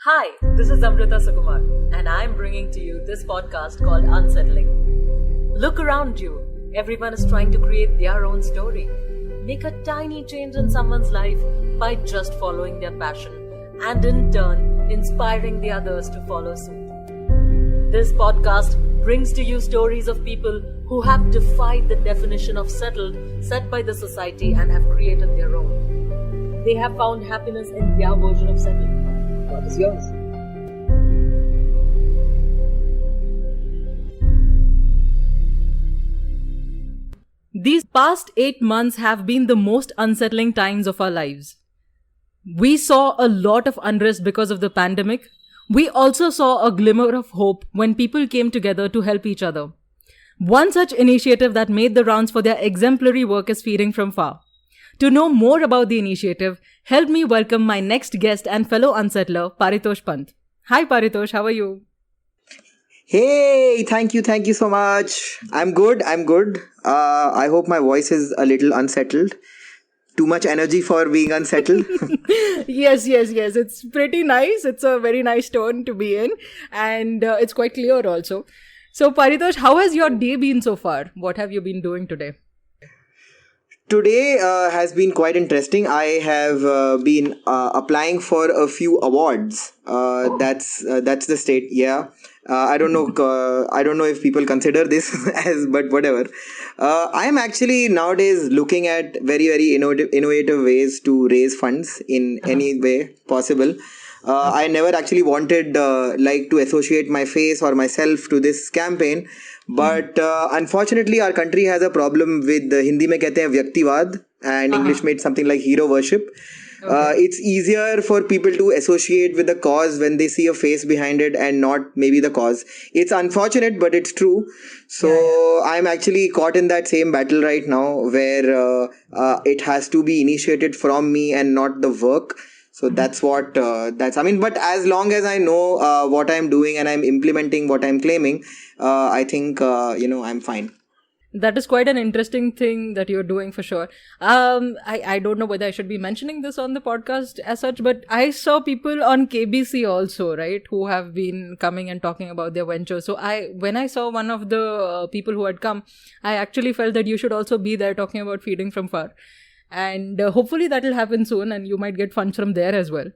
Hi, this is Amrita Sukumar, and I'm bringing to you this podcast called Unsettling. Look around you. Everyone is trying to create their own story. Make a tiny change in someone's life by just following their passion, and in turn, inspiring the others to follow suit. This podcast brings to you stories of people who have defied the definition of settled set by the society and have created their own. They have found happiness in their version of settled. What is yours? These past 8 months have been the most unsettling times of our lives. We saw a lot of unrest because of the pandemic. We also saw a glimmer of hope when people came together to help each other. One such initiative that made the rounds for their exemplary work is Feeding from Far. To know more about the initiative, help me welcome my next guest and fellow unsettler, Paritosh Pant. Hi Paritosh, how are you? Hey, thank you so much. I'm good. I hope my voice is a little unsettled. Too much energy for being unsettled. Yes. It's pretty nice. It's a very nice tone to be in. And it's quite clear also. So Paritosh, how has your day been so far? What have you been doing today? Today has been quite interesting. I have been applying for a few awards. That's the state. Yeah. I don't know. I don't know if people consider this as, but whatever. I am actually nowadays looking at very innovative ways to raise funds in any way possible. I never actually wanted to associate my face or myself to this campaign. But unfortunately, our country has a problem with Hindi में कहते हैं व्यक्तिवाद and English में it's something like hero worship. It's easier for people to associate with the cause when they see a face behind it and not maybe the cause. It's unfortunate, but it's true. So I'm actually caught in that same battle right now where it has to be initiated from me and not the work. So that's what but as long as I know what I'm doing and I'm implementing what I'm claiming, I think, I'm fine. That is quite an interesting thing that you're doing for sure. I don't know whether I should be mentioning this on the podcast as such, but I saw people on KBC also, right, who have been coming and talking about their venture. So when I saw one of the people who had come, I actually felt that you should also be there talking about Feeding from Far. And hopefully that will happen soon and you might get funds from there as well.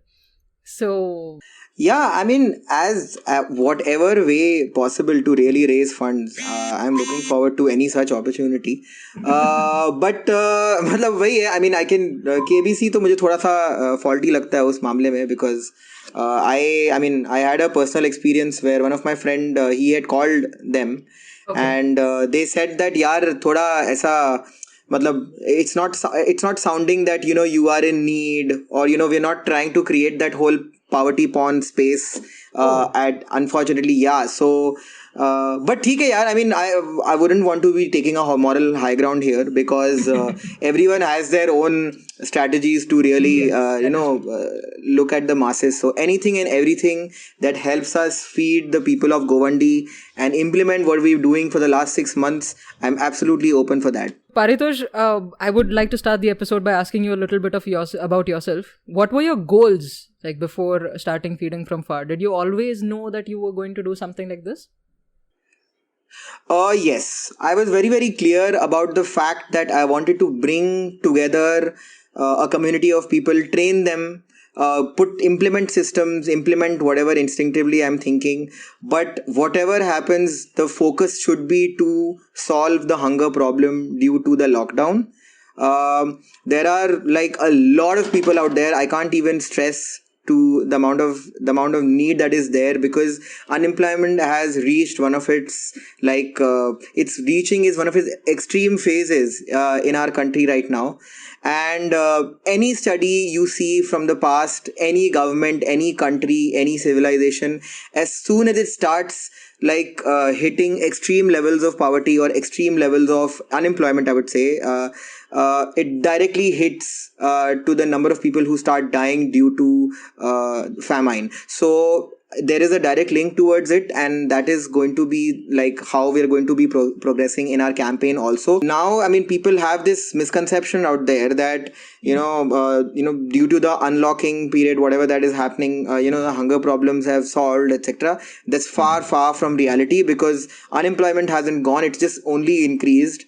So yeah, I mean, as whatever way possible to really raise funds, I'm looking forward to any such opportunity. But मतलब वही है, I mean, I can KBC तो मुझे थोड़ा सा faulty लगता है उस मामले में because I had a personal experience where one of my friend he had called them and they said that यार थोड़ा ऐसा मतलब it's not sounding that you are in need or we're not trying to create that whole poverty porn space at unfortunately so but ठीक है यार, I mean I wouldn't want to be taking a moral high ground here because everyone has their own strategies to really look at the masses. So anything and everything that helps us feed the people of Govandi and implement what we're doing for the last 6 months, I'm absolutely open for that. Paritosh, I would like to start the episode by asking you a little bit of about yourself. What were your goals like before starting Feeding from Far? Did you always know that you were going to do something like this? Yes, I was very clear about the fact that I wanted to bring together a community of people, train them, implement systems, implement whatever instinctively I'm thinking. But whatever happens, the focus should be to solve the hunger problem due to the lockdown. There are like a lot of people out there. I can't even stress to the amount of need that is there because unemployment has reached one of its it's reaching is one of its extreme phases in our country right now. And any study you see from the past, any government, any country, any civilization, as soon as it starts hitting extreme levels of poverty or extreme levels of unemployment, I would say, it directly hits to the number of people who start dying due to famine. So there is a direct link towards it, and that is going to be like how we are going to be progressing in our campaign also. Now, I mean, people have this misconception out there that due to the unlocking period, whatever that is happening, the hunger problems have solved, etc. That's far from reality, because unemployment hasn't gone; it's just only increased.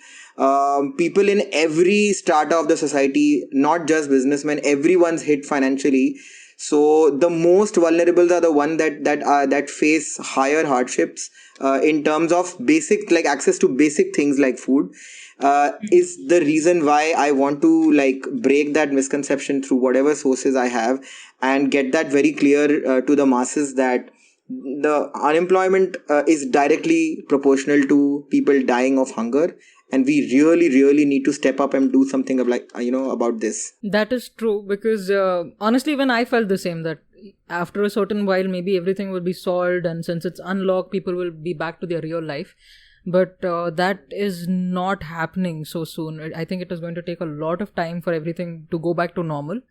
People in every strata of the society, not just businessmen, everyone's hit financially. So the most vulnerable are the one that face higher hardships in terms of basic, like access to basic things like food. Is the reason why I want to like break that misconception through whatever sources I have, and get that very clear to the masses that the unemployment is directly proportional to people dying of hunger, and we really need to step up and do something about this. That is true, because honestly, even I felt the same, that after a certain while maybe everything will be solved, and since it's unlocked, people will be back to their real life. But that is not happening so soon. I think it is going to take a lot of time for everything to go back to normal.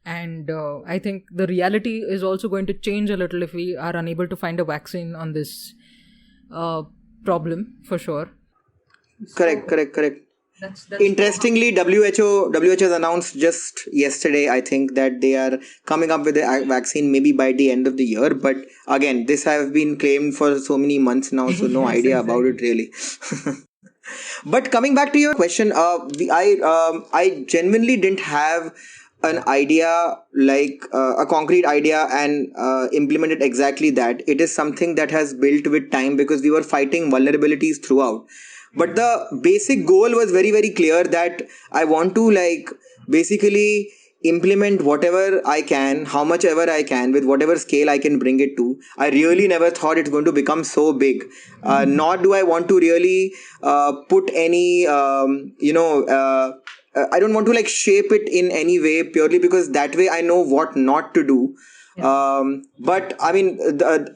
And I think the reality is also going to change a little if we are unable to find a vaccine on this problem, for sure. Correct. That's Interestingly, WHO has announced just yesterday, I think, that they are coming up with a vaccine maybe by the end of the year. But again, this has been claimed for so many months now, so no Yes, idea about it really. But coming back to your question, I genuinely didn't have an idea, like a concrete idea, and implemented exactly that. It is something that has built with time, because we were fighting vulnerabilities throughout. But the basic goal was very clear, that I want to like basically implement whatever I can, how much ever I can, with whatever scale I can bring it to. I really never thought it's going to become so big. Nor do I want to really put any, I don't want to like shape it in any way, purely because that way I know what not to do. But I mean,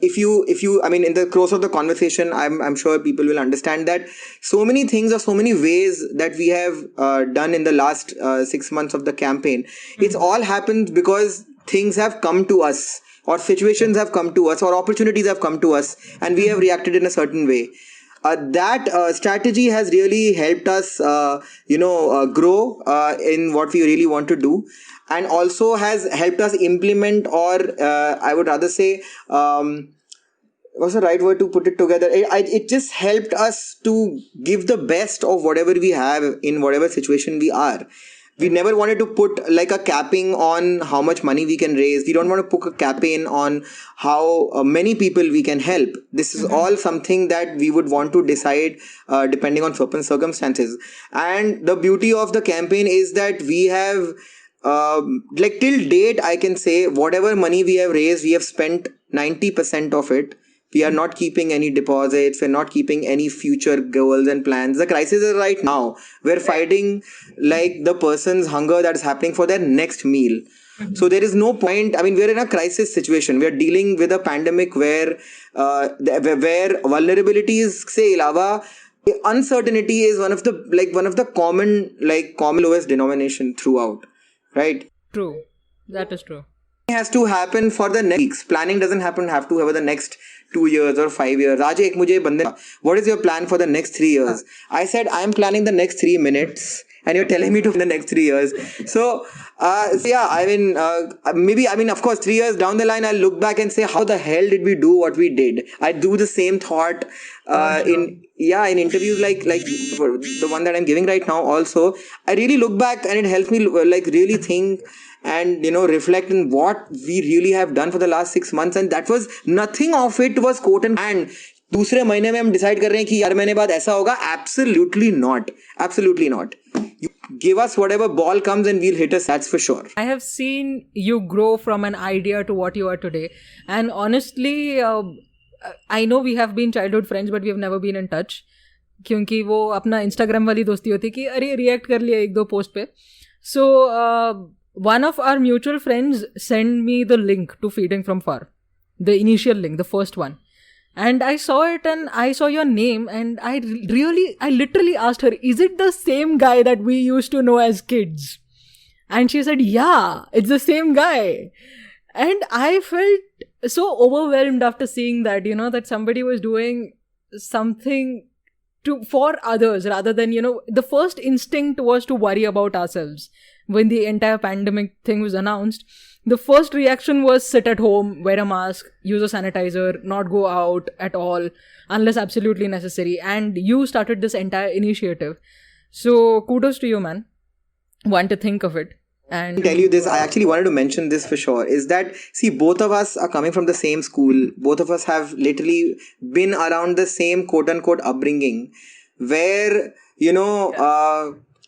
if you, I mean, in the course of the conversation, I'm sure people will understand that so many things or so many ways that we have done in the last 6 months of the campaign. It's all happened because things have come to us, or situations have come to us, or opportunities have come to us, and we have reacted in a certain way. That strategy has really helped us, grow in what we really want to do, and also has helped us implement, or I would rather say, what's the right word to put it together? It just helped us to give the best of whatever we have in whatever situation we are. We never wanted to put like a capping on how much money we can raise. We don't want to put a capping on how many people we can help. This is all something that we would want to decide depending on certain circumstances. And the beauty of the campaign is that we have, like till date, I can say whatever money we have raised, we have spent 90% of it. We are not keeping any deposits. We're not keeping any future goals and plans. The crisis is right now. We're fighting like the person's hunger that's happening for their next meal. So there is no point. I mean, we're in a crisis situation. We're dealing with a pandemic where vulnerabilities se ilawa, uncertainty is one of the common lowest denomination throughout, right? True. That is true. Has to happen for the next weeks. Planning doesn't have to have the next 2 years or 5 years. Raj, ek mujhe bande, what is your plan for the next 3 years? I said, I'm planning the next 3 minutes, and you're telling me to the next 3 years. So yeah, I mean, of course, 3 years down the line, I'll look back and say, how the hell did we do what we did? I do the same thought in interviews like the one that I'm giving right now. Also, I really look back, and it helps me like really think and reflect on what we really have done for the last 6 months, and that was nothing of it was quote and दूसरे महीने में हम decide कर रहे हैं कि यार महीने बाद ऐसा होगा. Absolutely not. You give us whatever ball comes and we'll hit us, that's for sure. I have seen you grow from an idea to what you are today, and honestly, I know we have been childhood friends, but we have never been in touch, क्योंकि वो अपना Instagram वाली दोस्ती होती कि अरे react कर लिया 1-2 पोस्ट पे. So one of our mutual friends sent me the link to Feeding from Far, the initial link, the first one. And I saw it, and I saw your name, and I literally asked her, is it the same guy that we used to know as kids? And she said, yeah, it's the same guy. And I felt so overwhelmed after seeing that, you know, that somebody was doing something for others rather than, you know, the first instinct was to worry about ourselves. When the entire pandemic thing was announced, the first reaction was sit at home, wear a mask, use a sanitizer, not go out at all unless absolutely necessary. And you started this entire initiative. So kudos to you, man. Want to think of it. And tell you this, I actually wanted to mention this for sure, is that, see, both of us are coming from the same school. Both of us have literally been around the same quote-unquote upbringing where, you know,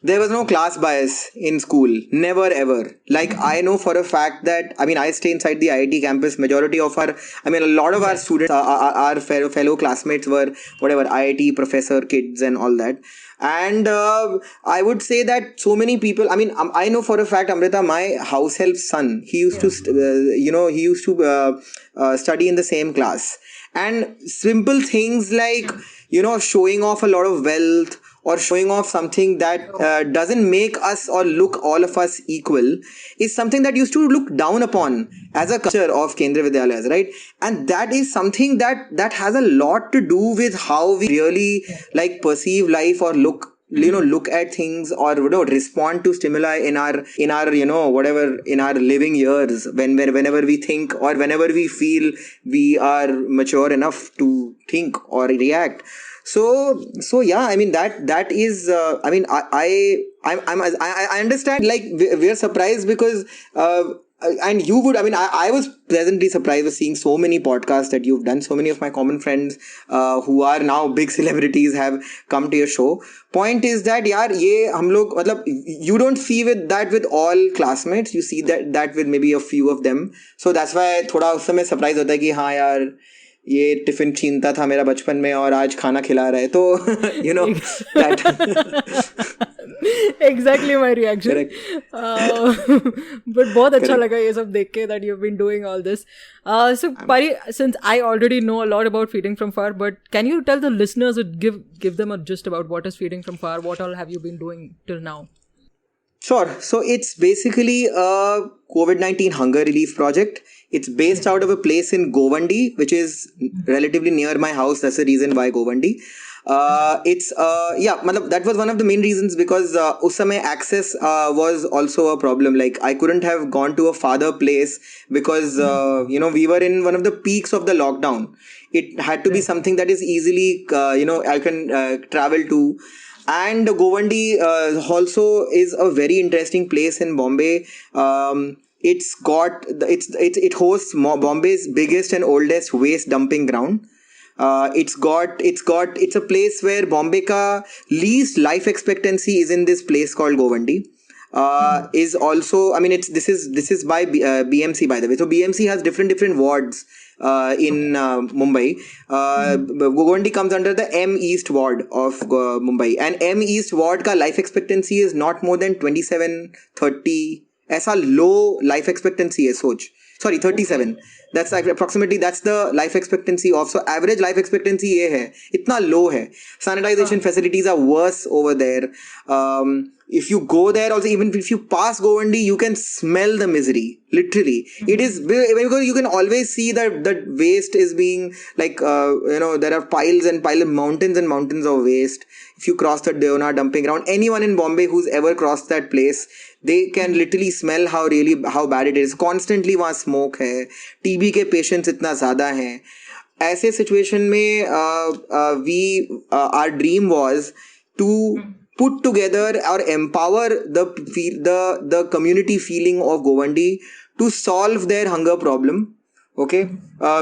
there was no class bias in school. Never ever. Like, I know for a fact that, I mean, I stay inside the IIT campus. Majority of our, I mean, a lot of our students, our fellow classmates were whatever, IIT professor kids and all that. And I would say that so many people, I mean, I know for a fact, Amrita, my house help's son, he used to, study in the same class. And simple things like, you know, showing off a lot of wealth or showing off something that doesn't make us or look all of us equal is something that used to look down upon as a culture of Kendriya Vidyalayas, right? And that is something that has a lot to do with how we really like perceive life or look at things or, you know, respond to stimuli in our you know, whatever, in our living years, whenever we think or whenever we feel we are mature enough to think or react. So yeah, I mean, that is, I mean, I understand, like, we're surprised because, and you would, I mean, I was pleasantly surprised with seeing so many podcasts that you've done. So many of my common friends who are now big celebrities have come to your show. Point is that, yaar, ye hum log, matlab, you don't see that with all classmates. You see that with maybe a few of them. So that's why thoda us समय surprise होता है कि हाँ यार, ये tiffin छीनता था मेरा बचपन में और आज खाना खिला रहा है, तो you know that exactly my reaction. But बहुत अच्छा लगा ये सब देख के that you've been doing all this. So Pari, since I already know a lot about Feeding from Far, but can you tell the listeners, give them a gist about what is Feeding from Far? What all have you been doing till now? Sure. So it's basically a COVID-19 hunger relief project. It's based out of a place in Govandi, which is relatively near my house. That's the reason why Govandi. That was one of the main reasons, because us samay access was also a problem. Like, I couldn't have gone to a farther place because we were in one of the peaks of the lockdown. It had to be something that is easily I can travel to. And Govandi also is a very interesting place in Bombay. It hosts Bombay's biggest and oldest waste dumping ground. It's a place where Bombay ka least life expectancy is in this place called Govandi. Is also, I mean, this is by BMC, by the way. So BMC has different wards in Mumbai. Govandi comes under the M East ward of Mumbai, and M East ward ka life expectancy is not more than 27-30. ऐसा low life expectancy है, सोच. Sorry, 37. That's like approximately, that's the life expectancy of. So average life expectancy ये है, इतना low है. Sanitization facilities are worse over there. If you go there also, even if you pass Govandi, you can smell the misery. Literally, it is, because you can always see that waste is being like there are piles and mountains and mountains of waste. If you cross the Deona dumping ground, anyone in Bombay who's ever crossed that place, they can literally smell how bad it is. Constantly वहाँ smoke है, TB के patients इतना ज़्यादा हैं. ऐसे situation में our dream was to put together or empower the community feeling of Govandi to solve their hunger problem. Okay,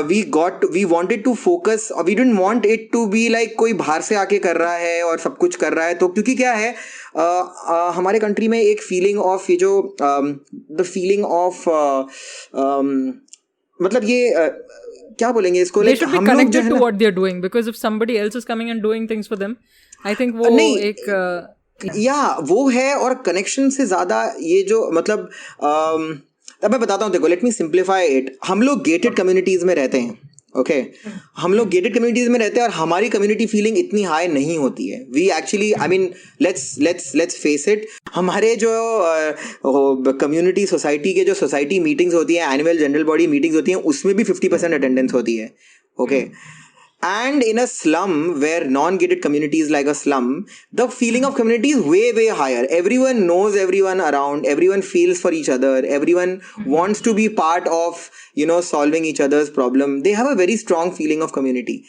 we wanted to focus, we didn't want it to be like कोई बाहर से आके कर रहा है और सब कुछ कर रहा है. तो क्योंकि क्या है, हमारे कंट्री में एक फीलिंग ऑफ, ये जो द फीलिंग ऑफ मतलब ये क्या बोलेंगे इसको, they should be connected to what they're doing, because if somebody else is coming and doing things for them, I think वो एक वो है. और कनेक्शन से ज़्यादा ये जो मतलब अब मैं बताता हूँ, देखो, लेट मी सिंप्लीफाई इट. हम लोग गेटेड कम्युनिटीज़ में रहते हैं. ओके हम लोग गेटेड कम्युनिटीज में रहते हैं और हमारी कम्युनिटी फीलिंग इतनी हाई नहीं होती है. We actually I mean let's face it. हमारे जो कम्युनिटी सोसाइटी के जो सोसाइटी मीटिंग्स होती हैं, एनुअल जनरल बॉडी मीटिंग्स होती हैं, उसमें भी 50% अटेंडेंस होती है. Okay and in a slum where non-gated community is like a slum, the feeling of community is way higher. Everyone knows everyone around, everyone feels for each other, everyone wants to be part of solving each other's problem. They have a very strong feeling of community.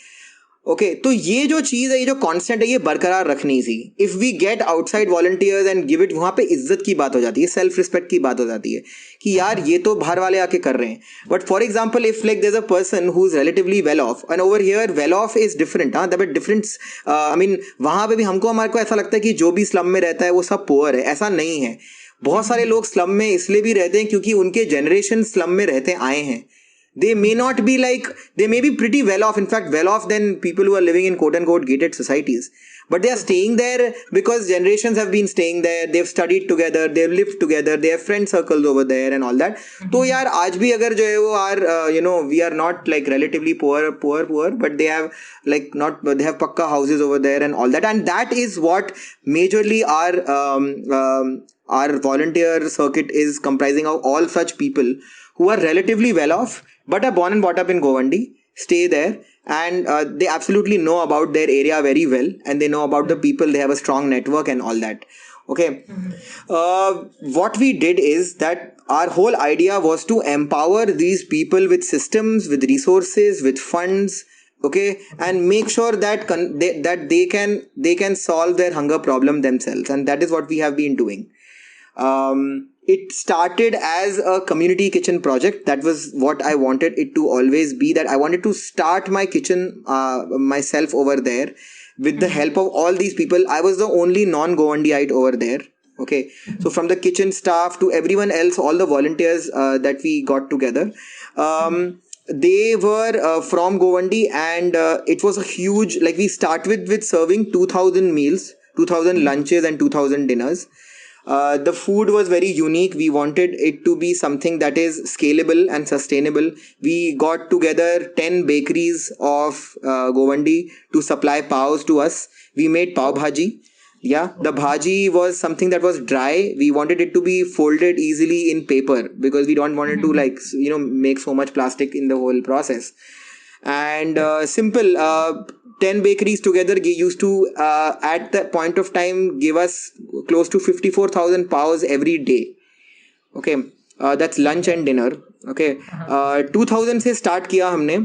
Okay तो ये जो चीज़ है, ये जो concept है, ये बरकरार रखनी थी. If we get outside volunteers and give it, वहाँ पे इज्जत की बात हो जाती है, सेल्फ रिस्पेक्ट की बात हो जाती है कि यार ये तो बाहर वाले आके कर रहे हैं. But for example if like there is a person who is relatively well off, and over here well off is different. हाँ दैट डिफरेंट. आई मीन वहाँ पे भी हमारे को ऐसा लगता है कि जो भी स्लम में रहता है वो सब पुअर है. ऐसा नहीं है. बहुत सारे लोग स्लम में इसलिए भी रहते हैं क्योंकि उनके जनरेशन स्लम में रहते आए हैं. They may not be like, they may be pretty well off, in fact well off than people who are living in quote unquote gated societies, but they are staying there because generations have been staying there. They've studied together, they've lived together, they have friend circles over there and all that. तो यार आज भी अगर जो है वो are we are not like relatively poor, but they have like not, they have pakka houses over there and all that, and that is what majorly our volunteer circuit is comprising of. All such people who are relatively well off but are born and brought up in Govandi, stay there, and they absolutely know about their area very well, and they know about the people. They have a strong network and all that. Okay. What we did is that our whole idea was to empower these people with systems, with resources, with funds, okay, and make sure that that they can solve their hunger problem themselves, and that is what we have been doing. It started as a community kitchen project. That was what I wanted it to always be, that I wanted to start my kitchen myself over there with the help of all these people. I was the only non-Goandiite over there. Okay, so from the kitchen staff to everyone else, all the volunteers that we got together, they were from Govandi, and it was a huge, like we started with serving 2000 meals, 2000 lunches and 2000 dinners. The food was very unique. We wanted it to be something that is scalable and sustainable. We got together 10 bakeries of Govandi to supply paos to us. We made pav bhaji. Yeah, the bhaji was something that was dry. We wanted it to be folded easily in paper because we don't want it to like make so much plastic in the whole process. And simple 10 bakeries together used to at that point of time give us close to 54,000 paos every day. Okay, that's lunch and dinner. Okay, 2000 से start किया हमने,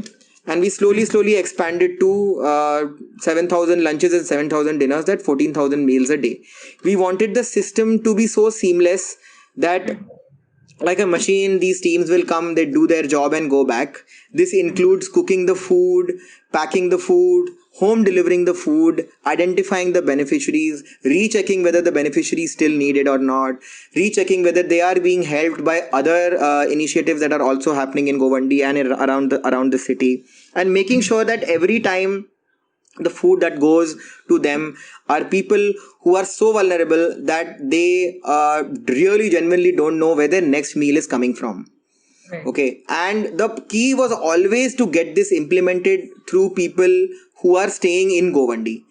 and we slowly expanded to 7,000 lunches and 7,000 dinners, that 14,000 meals a day. We wanted the system to be so seamless that like a machine, these teams will come, they do their job and go back. This includes cooking the food, packing the food, home delivering the food, identifying the beneficiaries, rechecking whether the beneficiaries still need it or not, rechecking whether they are being helped by other initiatives that are also happening in Govandi and around the city, and making sure that every time the food that goes to them are people who are so vulnerable that they really genuinely don't know where their next meal is coming from. Right. Okay, and the key was always to get this implemented through people who are staying in Govandi,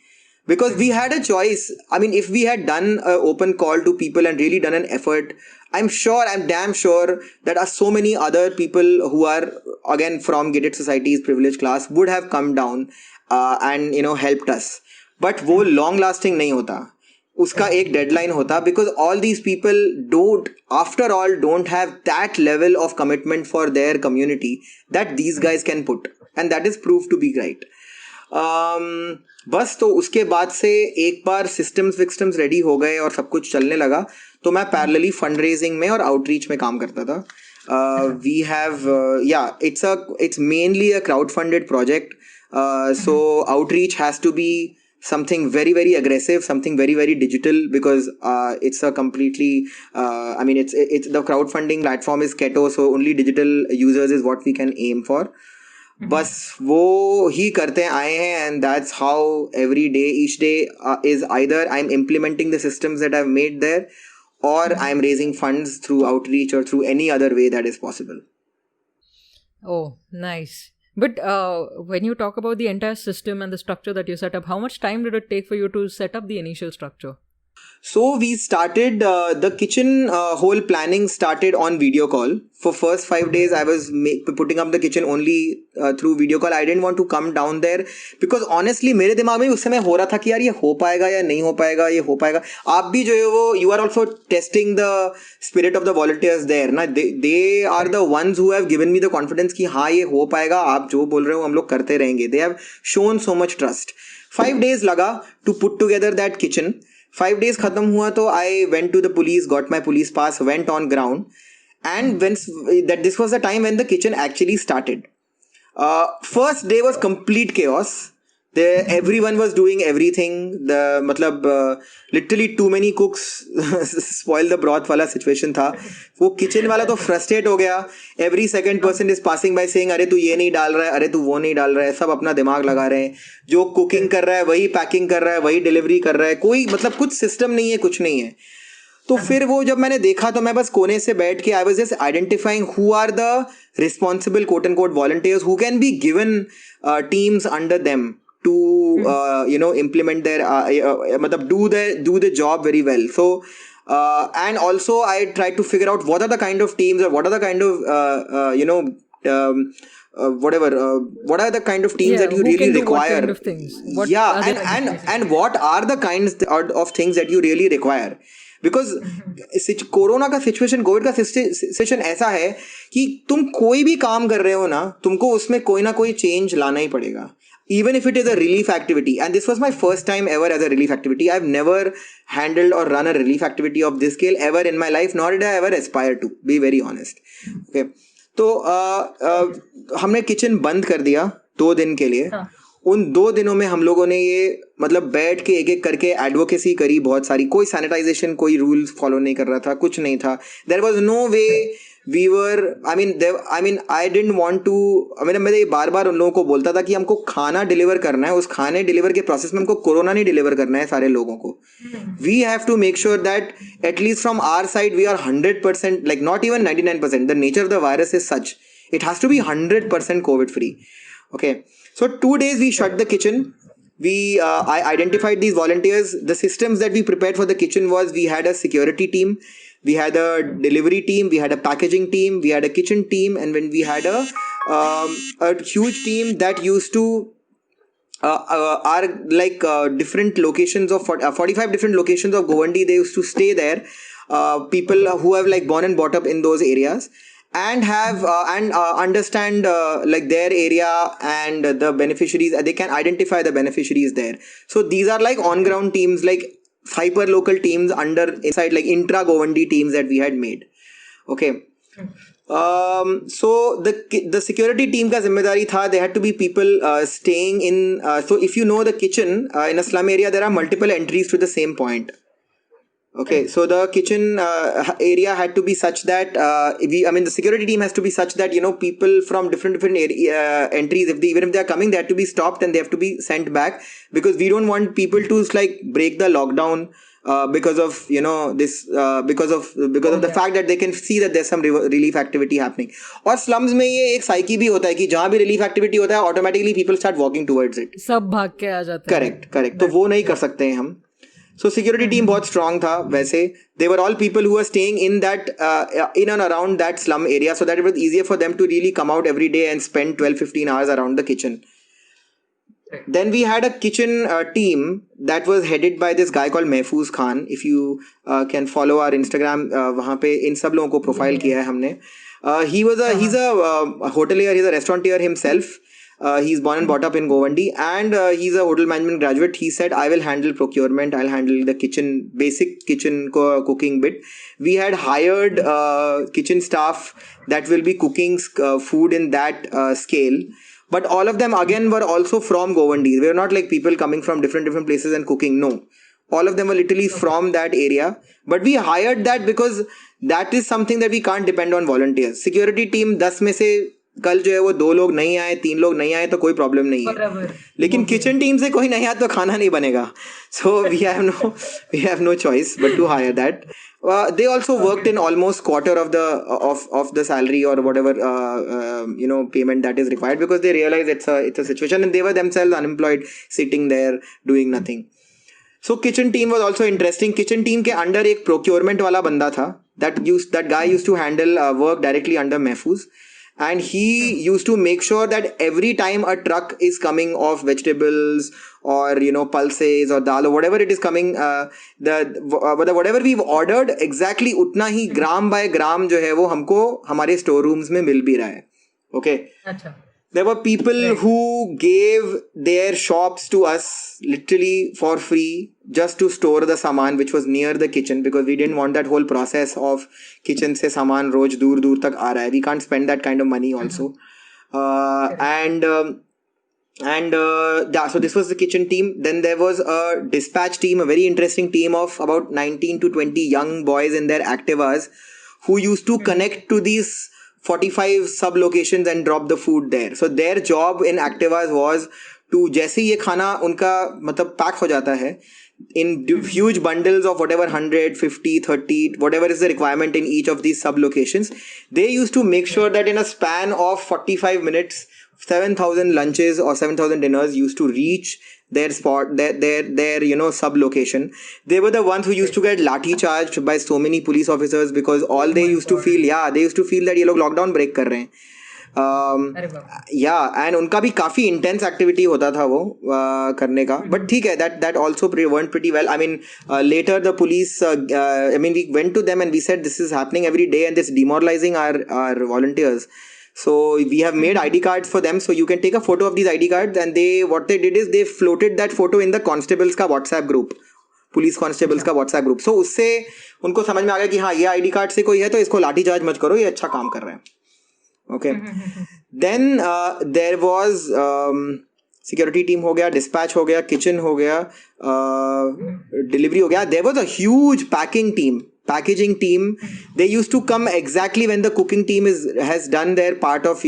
because we had a choice. I mean, if we had done an open call to people and really done an effort, I'm damn sure that so many other people who are again from gated societies, privileged class, would have come down and helped us. But वो long lasting नहीं होता, उसका एक deadline होता, because all these people don't have that level of commitment for their community that these guys can put, and that is proved to be right. बस तो उसके बाद से एक बार सिस्टम्स रेडी हो गए और सब कुछ चलने लगा, तो मैं पैरेलली फंड रेजिंग में और आउटरीच में काम करता था. We have it's mainly a crowd funded project. So outreach has to be something very, very aggressive, something very, very digital, because it's a completely it's the crowdfunding platform is Keto, so only digital users is what we can aim for. बस वो ही करते आए हैं, and that's how each day is either I'm implementing the systems that I've made there, or I'm raising funds through outreach or through any other way that is possible. Oh, nice. But when you talk about the entire system and the structure that you set up, how much time did it take for you to set up the initial structure? So we started the kitchen whole planning started on video call. For first 5 days, I was putting up the kitchen only through video call. I didn't want to come down there because honestly मेरे दिमाग में उस समय हो रहा था कि यार ये हो पाएगा या नहीं हो पाएगा, ये हो पाएगा. आप भी जो है वो you are also testing the spirit of the volunteers there ना. They are the ones who have given me the confidence कि हाँ ये हो पाएगा, आप जो बोल रहे हो हम लोग करते रहेंगे. They have shown so much trust. 5 days लगा to put together that kitchen. 5 days खत्म हुआ तो I went to the police, got my police pass, went on ground, and this was the time when the kitchen actually started. First day was complete chaos. Everyone was doing everything. Literally too many cooks spoil the broth वाला situation था. वो kitchen वाला तो frustrate हो गया. Every second person is passing by saying अरे तू ये नहीं डाल रहा है, अरे तू वो नहीं डाल रहा है. सब अपना दिमाग लगा रहे हैं. जो cooking कर रहा है वही packing कर रहा है, वही delivery कर रहा है. कोई कुछ system नहीं है, कुछ नहीं है. तो फिर वो जब मैंने देखा तो मैं बस कोने से बैठ के I was just identifying who are the responsible quote unquote volunteers who can be given teams under them to implement their do the job very well. So and also I tried to figure out what are the kind of teams or what are the kind of what are the kind of teams that you really require. Kind of things? And what are the kinds of things that you really require. Because corona का situation, Covid का situation ऐसा है कि तुम कोई भी काम कर रहे हो ना, तुमको उसमें कोई ना कोई चेंज लाना ही पड़ेगा. Even if it is a relief activity, and this was my first time ever as a relief activity. I've never handled or run a relief activity of this scale ever in my life, nor did I ever aspire to, be very honest. Okay. तो हमने kitchen बंद कर दिया 2 दिन के लिए. उन 2 दिनों में हम लोगों ने ये बैठ के एक एक करके एडवोकेसी करी बहुत सारी. कोई सैनिटाइजेशन, कोई रूल्स फॉलो नहीं कर रहा था, कुछ नहीं था. There was no way we were I didn't want to. मैं ये बार बार उन लोगों को बोलता था कि हमको खाना डिलीवर करना है, उस खाने डिलीवर के प्रोसेस में हमको कोरोना नहीं डिलीवर करना है सारे लोगों को. We have to make sure that at least from our side we are 100%, like not even 99%. The nature of the virus is such, it has to be 100% COVID free. Okay, so 2 days we shut the kitchen. I identified these volunteers. The systems that we prepared for the kitchen was, we had a security team, we had a delivery team, we had a packaging team, we had a kitchen team, and when we had a huge team that used to different locations of 45 different locations of Govandi. They used to stay there. People who have born and brought up in those areas and have understand their area and the beneficiaries. They can identify the beneficiaries there. So these are on ground teams, hyper local teams inside intra Govandi teams that we had made. Okay. So the security team ka zimmedari tha, they had to be people staying in. So if you know the kitchen in a slum area, there are multiple entries to the same point. Okay, so the kitchen area had to be such that the security team has to be such that people from different entries, even if they are coming, they have to be stopped and they have to be sent back, because we don't want people to break the lockdown because of this because of the fact that they can see that there's some relief activity happening. और slums में ये एक psyche भी होता है कि जहाँ भी relief activity होता है automatically people start walking towards it. सब भाग के आ जाते हैं. Correct. तो वो नहीं कर सकते हैं हम. So security team बहुत strong था वैसे. They were all people who were staying in that in and around that slum area, so that it was easier for them to really come out every day and spend 12-15 hours around the kitchen. Then we had a kitchen team that was headed by this guy called Mehfooz Khan. If you can follow our Instagram, वहाँ पे इन सब लोगों को profile किया है हमने. He's a hotelier, he's a restaurateur himself. He's born and brought up in Govandi, and he's a hotel management graduate. He said, I will handle procurement, I'll handle the kitchen, basic kitchen cooking bit. We had hired kitchen staff that will be cooking food in that scale. But all of them again were also from Govandi. They were not people coming from different places and cooking. No. All of them were literally from that area. But we hired that because that is something that we can't depend on volunteers. Security team 10 में से कल जो है वो 2 लोग नहीं आए, 3 लोग नहीं आए तो कोई प्रॉब्लम नहीं है. लेकिन किचन टीम से कोई नहीं आया तो खाना नहीं बनेगा. So we have no choice but to hire that. They also worked in almost quarter of the salary or whatever payment that is required, because they realize it's a situation, and they were themselves unemployed, sitting there doing nothing. So kitchen team was also interesting. Kitchen team के under एक procurement वाला बंदा था. That guy used to handle work directly under Mehfooz. And he used to make sure that every time a truck is coming of vegetables or pulses or dal or whatever it is coming, whatever we've ordered, exactly उतना ही gram by gram जो है वो हमको हमारे store rooms में मिल भी रहा है. Okay. अच्छा. There were people who gave their shops to us literally for free just to store the saman which was near the kitchen, because we didn't want that whole process of kitchen se saman roj dur tak aa raha hai. We can't spend that kind of money also. So this was the kitchen team. Then there was a dispatch team, a very interesting team of about 19 to 20 young boys in their Activas who used to connect to these 45 sub locations and drop the food there. So their job in Activas was to, जैसे ये खाना उनका मतलब pack हो जाता है in huge bundles of whatever 100, 50, 30, whatever is the requirement in each of these sub locations, they used to make sure that in a span of 45 minutes 7,000 lunches or 7,000 dinners used to reach their spot, their sub location. They were the ones who used to get lathi charged by so many police officers, because all they used to feel that ये लोग lockdown break कर रहे हैं. And उनका भी काफी intense activity होता था वो करने का. But ठीक है, that also went pretty well. I mean, later the police, we went to them and we said this is happening every day and this demoralizing our volunteers. So we have made ID cards for them, so you can take a photo of these ID cards, and what they did is they floated that photo in the constables का WhatsApp group, police constables का WhatsApp group. So उससे उनको समझ में आ गया कि हाँ, ये ID कार्ड से कोई है तो इसको लाठी चार्ज मत करो, ये अच्छा काम कर रहे हैं. Okay. Then there was security team हो गया, dispatch हो गया, kitchen हो गया, delivery हो गया. There was a huge packaging team. They used to come exactly when the cooking team has done their part of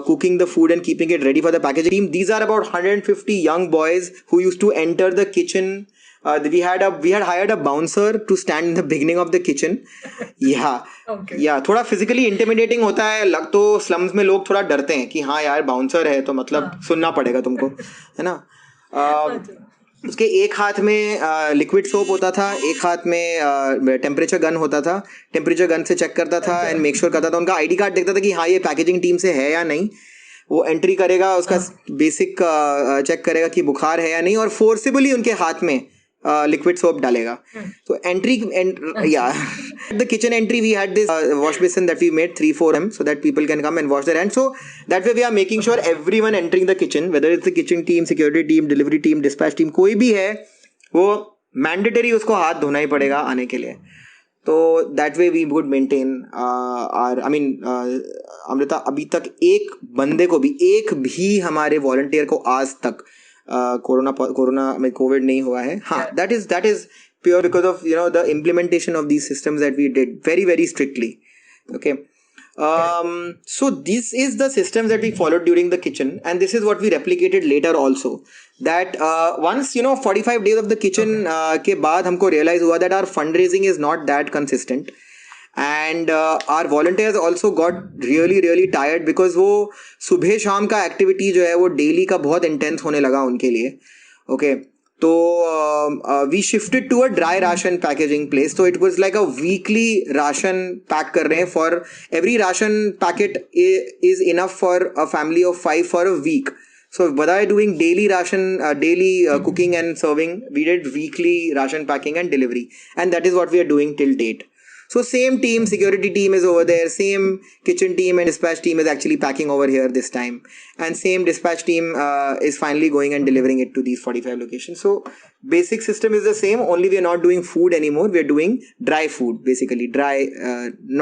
cooking the food and keeping it ready for the packaging team. These are about 150 young boys who used to enter the kitchen. We had hired a bouncer to stand in the beginning of the kitchen. थोड़ा physically intimidating होता है. लग तो slums में लोग थोड़ा डरते हैं कि हाँ यार bouncer है तो मतलब सुनना पड़ेगा तुमको, है ना. उसके एक हाथ में लिक्विड सोप होता था, एक हाथ में टेम्परेचर गन होता था. टेम्परेचर गन से चेक करता था एंड मेक श्योर करता था, उनका आईडी कार्ड देखता था कि हाँ ये पैकेजिंग टीम से है या नहीं. वो एंट्री करेगा, उसका बेसिक चेक करेगा कि बुखार है या नहीं, और फोर्सिबली उनके हाथ में liquid soap डालेगा. So the kitchen entry we had this wash basin that we made 3-4 m so that people can come and wash their hands. So that way we are making sure everyone entering the kitchen, whether it's the kitchen team, security team, delivery team, dispatch team, कोई भी है वो mandatory उसको हाथ धोना ही पड़ेगा आने के लिए. तो that way we would maintain Amrita, अभी तक एक बंदे को भी, एक भी हमारे वॉलंटियर को आज तक कोरोना में कोविड नहीं हुआ है. हाँ, that is pure because of the implementation of these systems that we did very very strictly. Okay. So this is the systems that we followed during the kitchen, and this is what we replicated later also. That once 45 days of the kitchen के बाद हमको realize हुआ that our fundraising is not that consistent. And our volunteers also got really tired because वो सुबह शाम का activity जो है वो डेली का बहुत इंटेंस होने लगा उनके लिए. ओके, तो we shifted to a dry ration packaging place. तो it was like a weekly ration pack कर रहे हैं. For every ration packet is enough for a family of 5 for a week. So by doing daily cooking and serving, we did weekly ration packing and delivery, and that is what we are doing till date. So same team, security team is over there, same kitchen team and dispatch team is actually packing over here this time, and same dispatch team is finally going and delivering it to these 45 locations. So basic system is the same, only we are not doing food anymore, we are doing dry food, basically dry,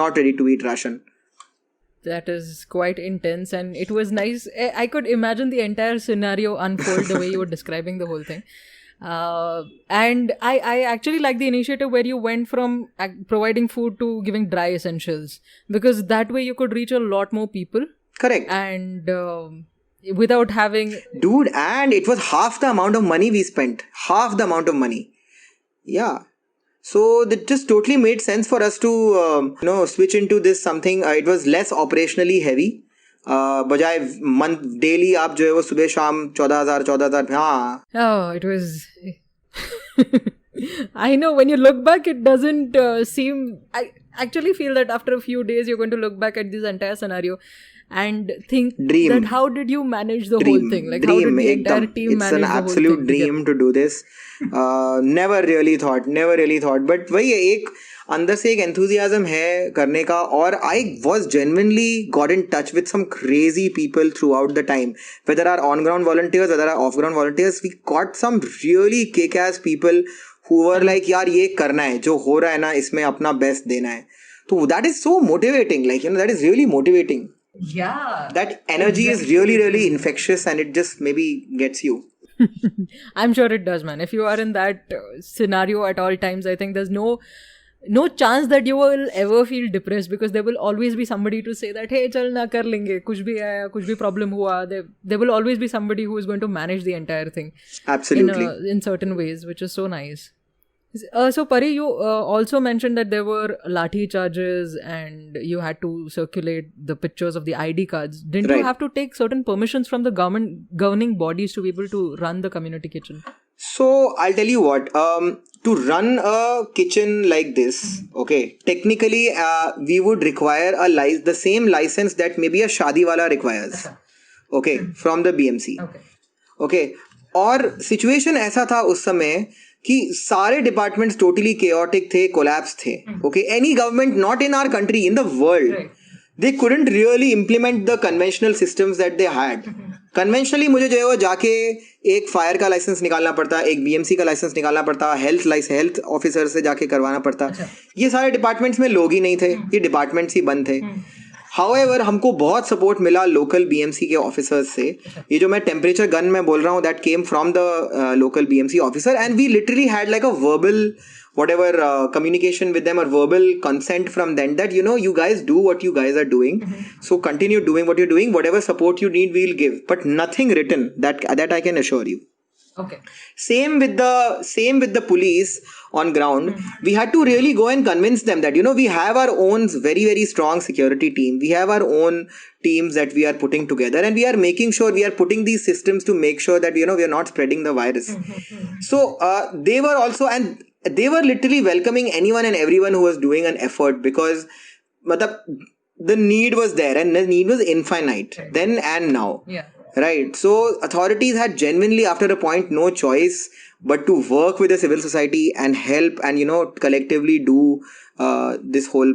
not ready to eat ration. That is quite intense, and it was nice. I could imagine the entire scenario unfold the way you were describing the whole thing. And I actually like the initiative where you went from providing food to giving dry essentials, because that way you could reach a lot more people. Correct. And without having... Dude, and it was half the amount of money we spent. Half the amount of money. Yeah. So that just totally made sense for us to switch into this something. It was less operationally heavy. बजाय month daily आप जो है वो सुबह शाम 14,000 हाँ. Oh, it was. I know when you look back, it doesn't seem. I actually feel that after a few days, you're going to look back at this entire scenario and think Dream. that how did you manage the Dream. whole thing? Like Dream. how did the entire Ekdam. team It's manage an the whole absolute thing? dream to do this. Never really thought. But वही है, एक अंदर से एक enthusiasm है करने का. और I was genuinely got in touch with some crazy people throughout the time. Whether our on-ground volunteers, whether our off-ground volunteers, we got some really kick-ass people who were like, यार ये करना है, जो हो रहा है ना इसमें अपना best देना है. So that is so motivating. Like, that is really motivating. Yeah. That energy is really infectious, and it just maybe gets you. I'm sure it does, man. If you are in that scenario at all times, I think there's no chance that you will ever feel depressed, because there will always be somebody to say that, hey, chal na kar lenge, kuch bhi aaya, kuch bhi problem hua. There will always be somebody who is going to manage the entire thing. Absolutely. In certain ways, which is so nice. So Pari, you also mentioned that there were lathi charges and you had to circulate the pictures of the ID cards. Didn't you Right. have to take certain permissions from the governing bodies to be able to run the community kitchen? So I'll tell you what. To run a kitchen like this, okay, technically we would require the same license that maybe a shadi wala requires. Okay, from the BMC. Okay. और situation ऐसा था उस समय कि सारे departments totally chaotic थे, collapse थे. Okay, any government not in our country, in the world, they couldn't really implement the conventional systems that they had. Conventionally मुझे जो है वो जाके एक फायर का लाइसेंस निकालना पड़ता, एक बीएमसी का लाइसेंस निकालना पड़ता, हेल्थ ऑफिसर से जाके करवाना पड़ता. ये सारे डिपार्टमेंट्स में लोग ही नहीं थे, ये डिपार्टमेंट्स ही बंद थे. However, हमको बहुत सपोर्ट मिला लोकल बीएमसी के ऑफिसर्स से. ये जो मैं टेम्परेचर गन में बोल रहा हूँ, that came from the local BMC officer, and we literally had like a verbal communication with them, or verbal consent from them that you guys do what you guys are doing, so continue doing what you're doing, whatever support you need we'll give, but nothing written, that I can assure you. Okay. Same with the police on ground. We had to really go and convince them that we have our own very strong security team. We have our own teams that we are putting together, and we are making sure we are putting these systems to make sure that we are not spreading the virus. So they were also, and they were literally welcoming anyone and everyone who was doing an effort, because the need was there, and the need was infinite then and now. Yeah. Right. So authorities had genuinely, after a point, no choice but to work with the civil society and help and collectively do this whole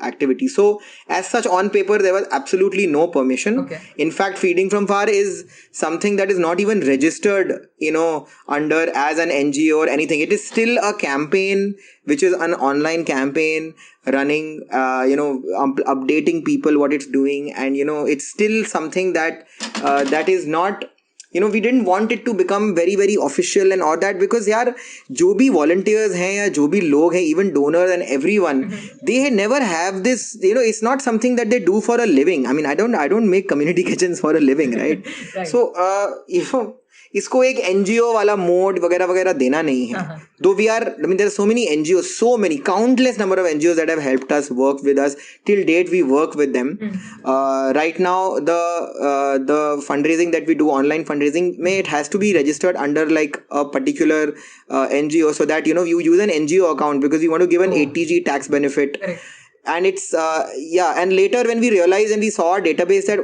activity. So as such, on paper there was absolutely no permission. Okay. In fact, feeding from far is something that is not even registered under as an NGO or anything. It is still a campaign, which is an online campaign running, updating people what it's doing, and it's still something that is not, we didn't want it to become very official and all that, because yaar, jo bhi volunteers hain ya jo bhi log hain, even donors and everyone, they never have this, it's not something that they do for a living. I mean, I don't make community kitchens for a living, right? Right. So इसको एक NGO वाला mode वगैरह देना नहीं है. Though there are so many NGOs, countless number of NGOs that have helped us, work with us. Till date, we work with them. Right now, the fundraising that we do, online fundraising, it has to be registered under like a particular NGO, so that you use an NGO account, because we want to give an 80G tax benefit. Correct. And it's and later when we realized and we saw our database that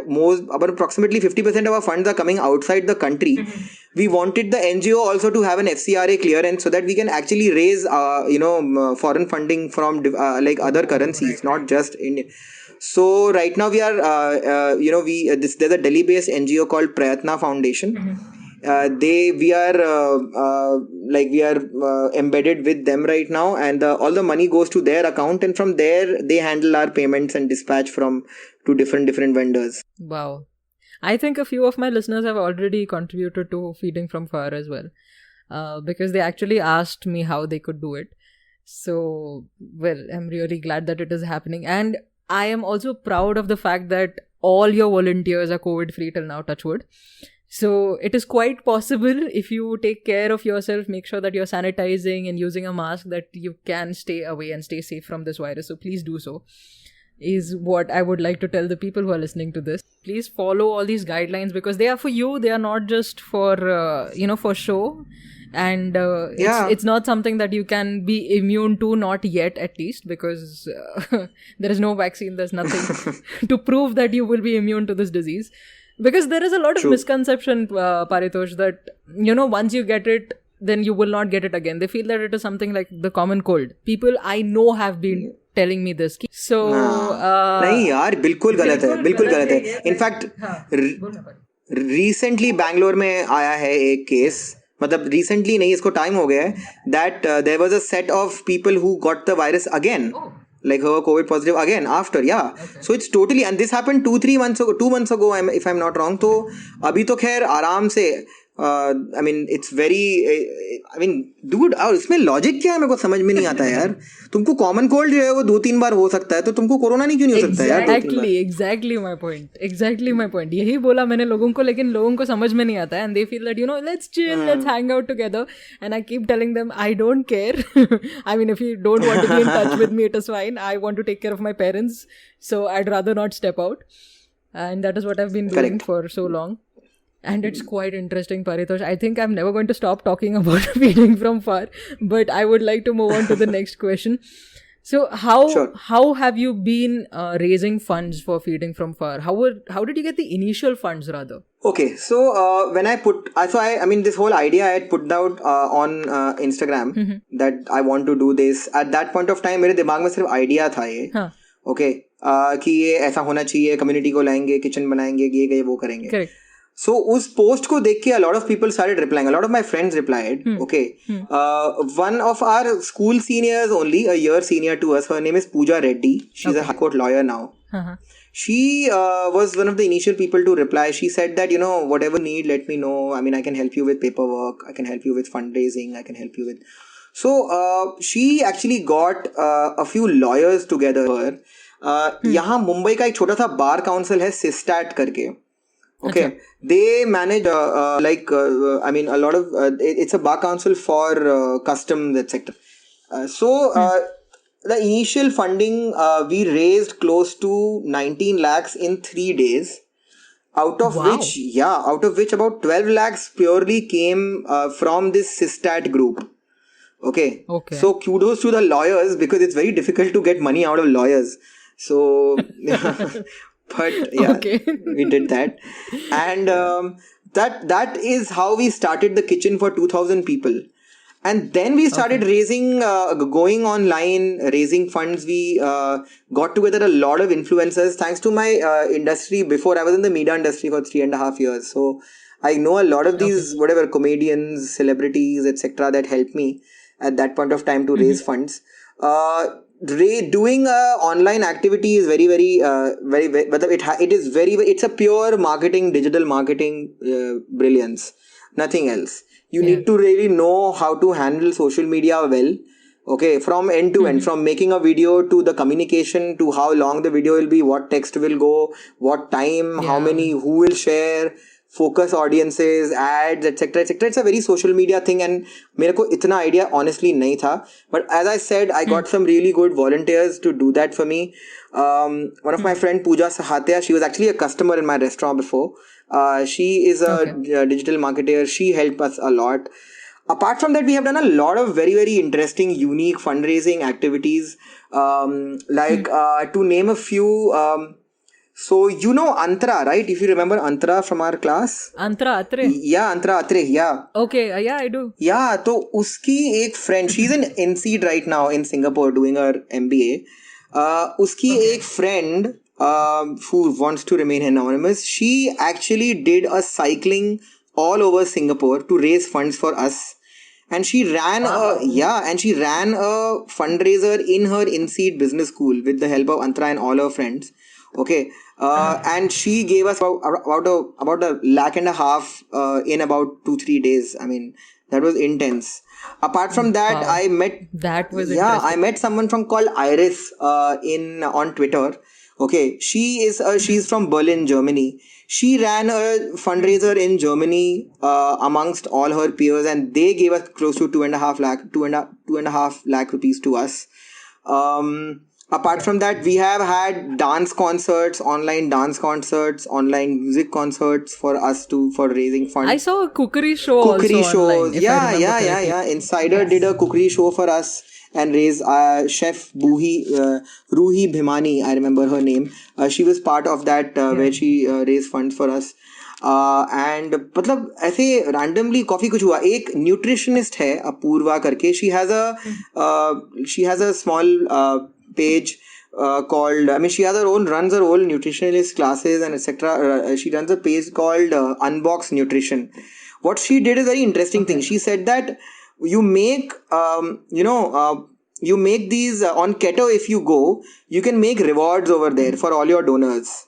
about approximately 50% of our funds are coming outside the country, we wanted the NGO also to have an FCRA clearance, so that we can actually raise foreign funding from like other currencies, not just Indian. So right now we are there's a Delhi based NGO called Prayatna Foundation. We are embedded with them right now, and all the money goes to their account, and from there they handle our payments and dispatch to different vendors. Wow. I think a few of my listeners have already contributed to Feeding from Far as well, because they actually asked me how they could do it. So, well, I'm really glad that it is happening, and I am also proud of the fact that all your volunteers are COVID free till now, touch wood. So it is quite possible, if you take care of yourself, make sure that you're sanitizing and using a mask, that you can stay away and stay safe from this virus. So please do so, is what I would like to tell the people who are listening to this. Please follow all these guidelines, because they are for you. They are not just for, for show. And it's not something that you can be immune to, not yet at least, because there is no vaccine, there's nothing to prove that you will be immune to this disease. Because there is a lot of misconception, Paritosh, that, once you get it, then you will not get it again. They feel that it is something like the common cold. People I know have been telling me this. So नहीं यार, बिल्कुल गलत है, बिल्कुल गलत है. In fact recently Bangalore में आया है एक केस, मतलब रिसेंटली नहीं, इसको टाइम हो गया है, that there was a set of people who got the virus again, like who were COVID positive again after. So it's totally, and this happened 2 months ago, if I'm not wrong. तो अभी तो खैर आराम से, I mean it's very, I mean dude, और इसमें logic क्या है मेरे को समझ में नहीं आता यार. तुमको कॉमन कोल्ड जो है वो 2-3 बार हो सकता है, तो तुमको कोरोना नहीं क्यों नहीं हो सकता यार? Exactly my point. यही बोला मैंने लोगों को, लेकिन लोगों को समझ में नहीं आता है, and they feel that let's chill, let's hang out together, and I keep telling them I don't care. I mean, if you don't want to be in touch with me, it is fine. I want to take care of my parents, so I'd rather not step out, and that is what I've been doing for so long. And it's quite interesting, Paritosh. I think I'm never going to stop talking about feeding from far, but I would like to move on to the next question. So how have you been raising funds for feeding from far? How did you get the initial funds rather? Okay, so when I mean this whole idea I had put out on Instagram that I want to do this. At that point of time मेरे दिमाग में सिर्फ idea था ये. Okay, कि ये ऐसा होना चाहिए, community को लाएंगे, kitchen बनाएंगे, ये वो करेंगे. Correct. So उस post को देख के a lot of people started replying. A lot of my friends replied. Okay. One of our school seniors, only a year senior to us, her name is Pooja Reddy. She's a High Court lawyer now. She was one of the initial people to reply. She said that, whatever need, let me know. I mean, I can help you with paperwork. I can help you with fundraising. I can help you with... So she actually got a few lawyers together. यहाँ मुंबई का एक छोटा सा bar council है, सिस्टैट करके. Okay, they manage I mean a lot of it's a bar council for customs, etc. The initial funding we raised close to 19 lakhs in 3 days, out of which about 12 lakhs purely came from this Sistat group. Okay. So kudos to the lawyers, because it's very difficult to get money out of lawyers. So but we did that, and that is how we started the kitchen for 2,000 people. And then we started raising, going online, raising funds. We got together a lot of influencers. Thanks to my industry before, I was in the media industry for 3.5 years. So I know a lot of these comedians, celebrities, etc. that helped me at that point of time to raise funds. Doing online activity is very, but it's a pure marketing, digital marketing brilliance, nothing else. You need to really know how to handle social media well. Okay, from end to end, from making a video to the communication, to how long the video will be, what text will go, what time, how many, who will share, focus audiences, ads, etc. It's a very social media thing, and मेरे को इतना idea honestly नहीं था. But as I said, I got some really good volunteers to do that for me. One of my friend Pooja Sahatia, she was actually a customer in my restaurant before. She is a digital marketer. She helped us a lot. Apart from that, we have done a lot of very, very interesting, unique fundraising activities. To name a few. So you know Antara, right? If you remember Antara from our class. Antara Atre. Yeah, Antara Atre. Yeah. Okay. Yeah, I do. Yeah. तो उसकी एक friend, she's in NC right now in Singapore doing her MBA. उसकी एक friend who wants to remain anonymous, she actually did a cycling all over Singapore to raise funds for us. And she ran a fundraiser in her INSEAD business school with the help of Antara and all her friends. Okay. And she gave us about $1.5 lakh in about 2-3 days. I mean, that was intense. Apart from that, I met someone called Iris on Twitter. Okay, she's from Berlin, Germany. She ran a fundraiser in Germany amongst all her peers, and they gave us close to 2.5 lakh, 2.5 lakh rupees to us. Apart from that, we have had dance concerts, online music concerts for raising funds. I saw a cookery show Cookery also online. shows. If I Yeah, remember correctly. yeah. Insider did a cookery show for us and raised Chef Ruhi Bhimani, I remember her name. She was part of that where she raised funds for us. And मतलब ऐसे randomly coffee कुछ हुआ. एक nutritionist है अपूर्वा करके. She has a small page called, I mean, she runs her own nutritionist classes and etc. She runs a page called Unbox Nutrition. What she did is very interesting thing. She said that you make you make these on keto. If you go, you can make rewards over there for all your donors.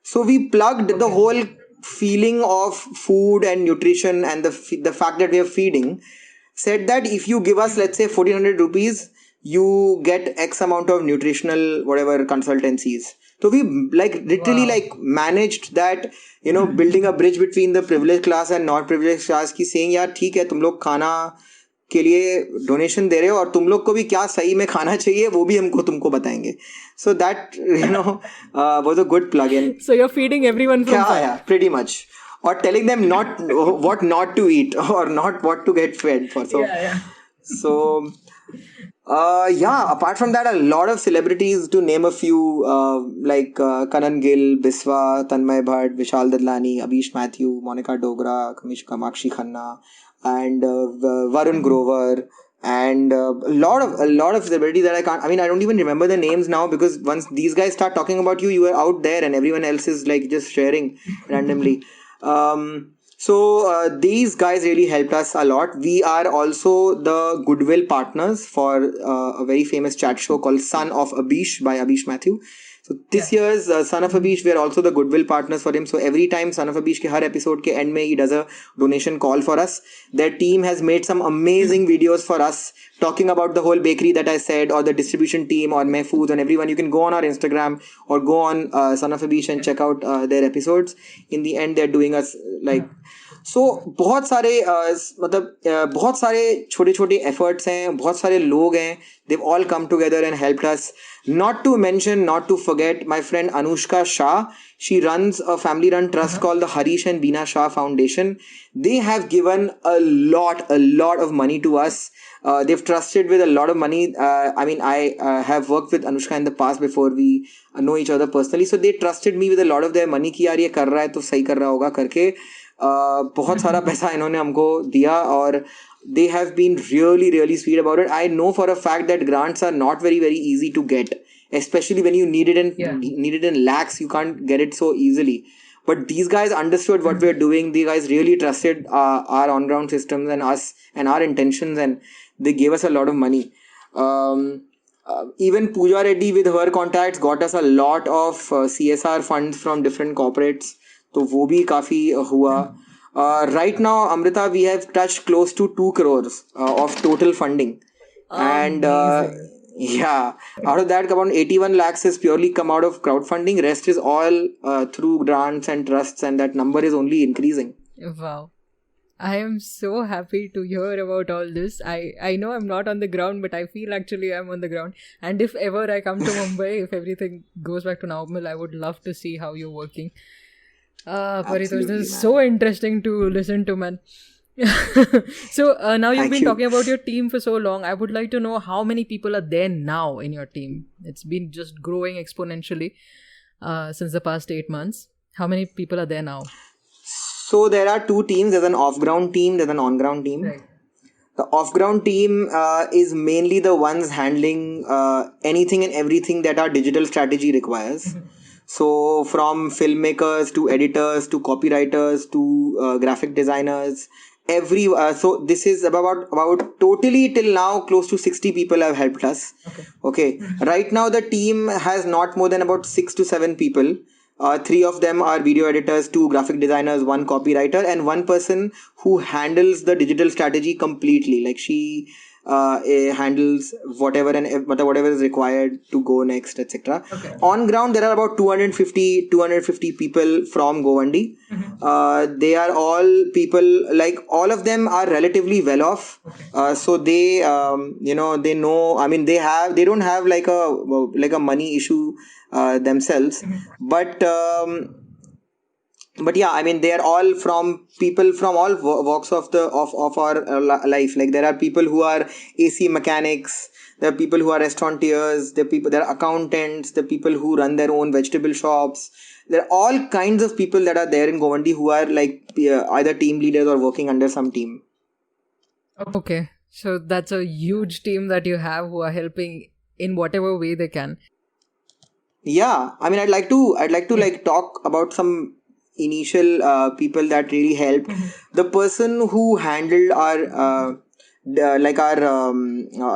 So we plugged the whole feeling of food and nutrition and the fact that we are feeding. Said that if you give us, let's say, 1,400 rupees, you get X amount of nutritional whatever consultancies. So we literally managed that, building a bridge between the privileged class and not privileged class की saying यार ठीक है तुम लोग खाना के लिए donation दे रहे हो और तुम लोग को भी क्या सही में खाना चाहिए वो भी तुमको बताएंगे. So that was a good plug-in. So you're feeding everyone from far. Yeah, pretty much. Or telling them what not to eat or not what to get fed for. So, So, apart from that, a lot of celebrities, to name a few, like Kanan Gill, Biswa, Tanmay Bhatt, Vishal Dadlani, Abish Mathew, Monica Dogra, Kamakshi Khanna, and Varun Grover, and a lot of celebrities that I don't even remember the names now, because once these guys start talking about you, you are out there and everyone else is like just sharing randomly. So these guys really helped us a lot. We are also the goodwill partners for a very famous chat show called Son of Abish by Abish Mathew. So this year's Son of Abish, we are also the goodwill partners for him. So every time Son of Abish ke har episode ke end mein he does a donation call for us. Their team has made some amazing videos for us talking about the whole bakery that I said, or the distribution team, or Mehfooz, and everyone. You can go on our Instagram or go on Son of Abish and check out their episodes. In the end, they're doing us so बहुत सारे छोटे छोटे efforts हैं, बहुत सारे लोग हैं. They've all come together and helped us. Not to forget my friend Anushka Shah. She runs a family-run trust called the Harish and Beena Shah Foundation. They have given a lot of money to us. They've trusted with a lot of money. I have worked with Anushka in the past before we know each other personally. So they trusted me with a lot of their money कि यार ये कर रहा है तो सही कर रहा होगा करके बहुत सारा पैसा इन्होंने हमको दिया और they have been really sweet about it. I know for a fact that grants are not very easy to get, especially when you need it in lakhs. You can't get it so easily. But these guys understood what we're doing. These guys really trusted our on-ground systems and us and our intentions, and they gave us a lot of money. Even Pooja Reddy with her contacts got us a lot of CSR funds from different corporates. तो वो भी काफी हुआ. Right now, Amrita, we have touched close to 2 crores of total funding. And out of that, about 81 lakhs has purely come out of crowdfunding. Rest is all through grants and trusts, and that number is only increasing. Wow. I am so happy to hear about all this. I know I'm not on the ground, but I feel actually I'm on the ground. And if ever I come to Mumbai, if everything goes back to normal, I would love to see how you're working. Paritosh, this is so interesting to listen to, man. So now you've been talking about your team for so long. I would like to know how many people are there now in your team. It's been just growing exponentially since the past 8 months. How many people are there now? So there are 2 teams. There's an off-ground team, there's an on-ground team. Right. The off-ground team is mainly the ones handling anything and everything that our digital strategy requires. Mm-hmm. So from filmmakers to editors to copywriters to graphic designers, so this is about totally till now close to 60 people have helped us. Okay. Right now the team has not more than about 6 to 7 people. 3 of them are video editors, 2 graphic designers, 1 copywriter, and 1 person who handles the digital strategy completely. Like she handles whatever whatever is required to go next, etc. On ground, there are about 250 people from Govandi. They are all people, like all of them are relatively well off. So they they know, I mean they don't have like a money issue themselves, but yeah, I mean they are all from people from all walks of our life. Like there are people who are AC mechanics, there are people who are restaurateurs, there are accountants, there are people who run their own vegetable shops. There are all kinds of people that are there in Govandi who are like either team leaders or working under some team. Okay, so that's a huge team that you have who are helping in whatever way they can. Yeah, I mean I'd like to like talk about some initial people that really helped. The person who handled our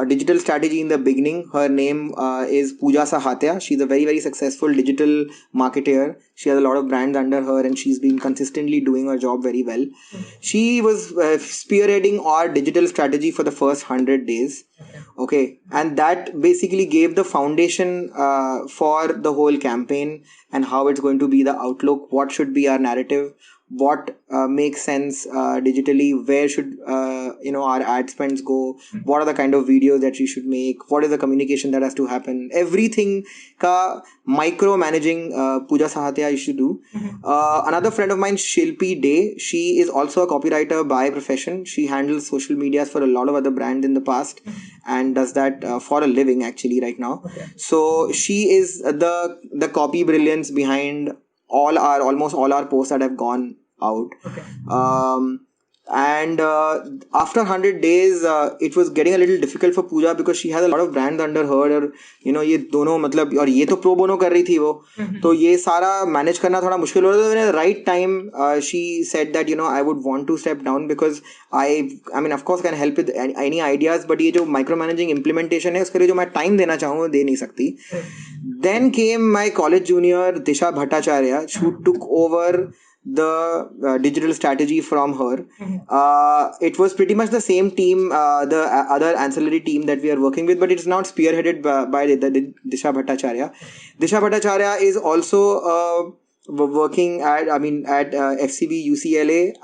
digital strategy in the beginning, her name is Pooja Sahatia. She's a very, very successful digital marketer. She has a lot of brands under her and she's been consistently doing her job very well. She was spearheading our digital strategy for the first 100 days. Okay, and that basically gave the foundation for the whole campaign and how it's going to be the outlook, what should be our narrative, what makes sense digitally, where should our ad spends go, what are the kind of videos that we should make, what is the communication that has to happen, everything ka micromanaging Pooja Sahatia used to do. Another friend of mine, Shilpi Day, she is also a copywriter by profession. She handles social medias for a lot of other brands in the past and does that for a living actually right now. So she is the copy brilliance behind almost all our posts that have gone out. And after 100 days it was getting a little difficult for Pooja because she has a lot of brands under her और ये दोनों मतलब और ये तो pro bono कर रही थी वो तो ये सारा manage करना थोड़ा मुश्किल हो रहा था. At the right time she said that I would want to step down because I mean of course can help with any ideas, but ये जो micromanaging implementation है उसके लिए जो मैं time देना चाहूँ वो दे नहीं सकती. Then came my college junior Disha Bhattacharya, who took over the digital strategy from her. It was pretty much the same team, the other ancillary team that we are working with, but it's not spearheaded by the Disha Bhattacharya. Disha Bhattacharya is also working at FCB UCLA,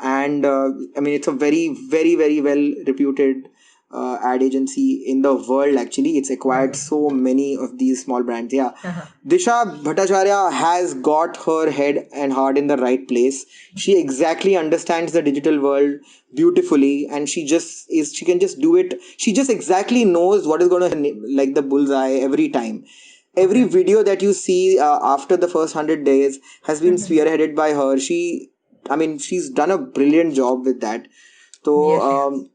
and I mean it's a very, very, very well reputed ad agency in the world. Actually, it's acquired so many of these small brands. Disha Bhattacharya has got her head and heart in the right place. She exactly understands the digital world beautifully, and she can just do it. She just exactly knows what is going to like the bullseye every time. Every video that you see after the first 100 days has been spearheaded by her. She's done a brilliant job with that. So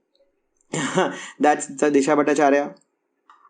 that's the Disha Bhattacharya.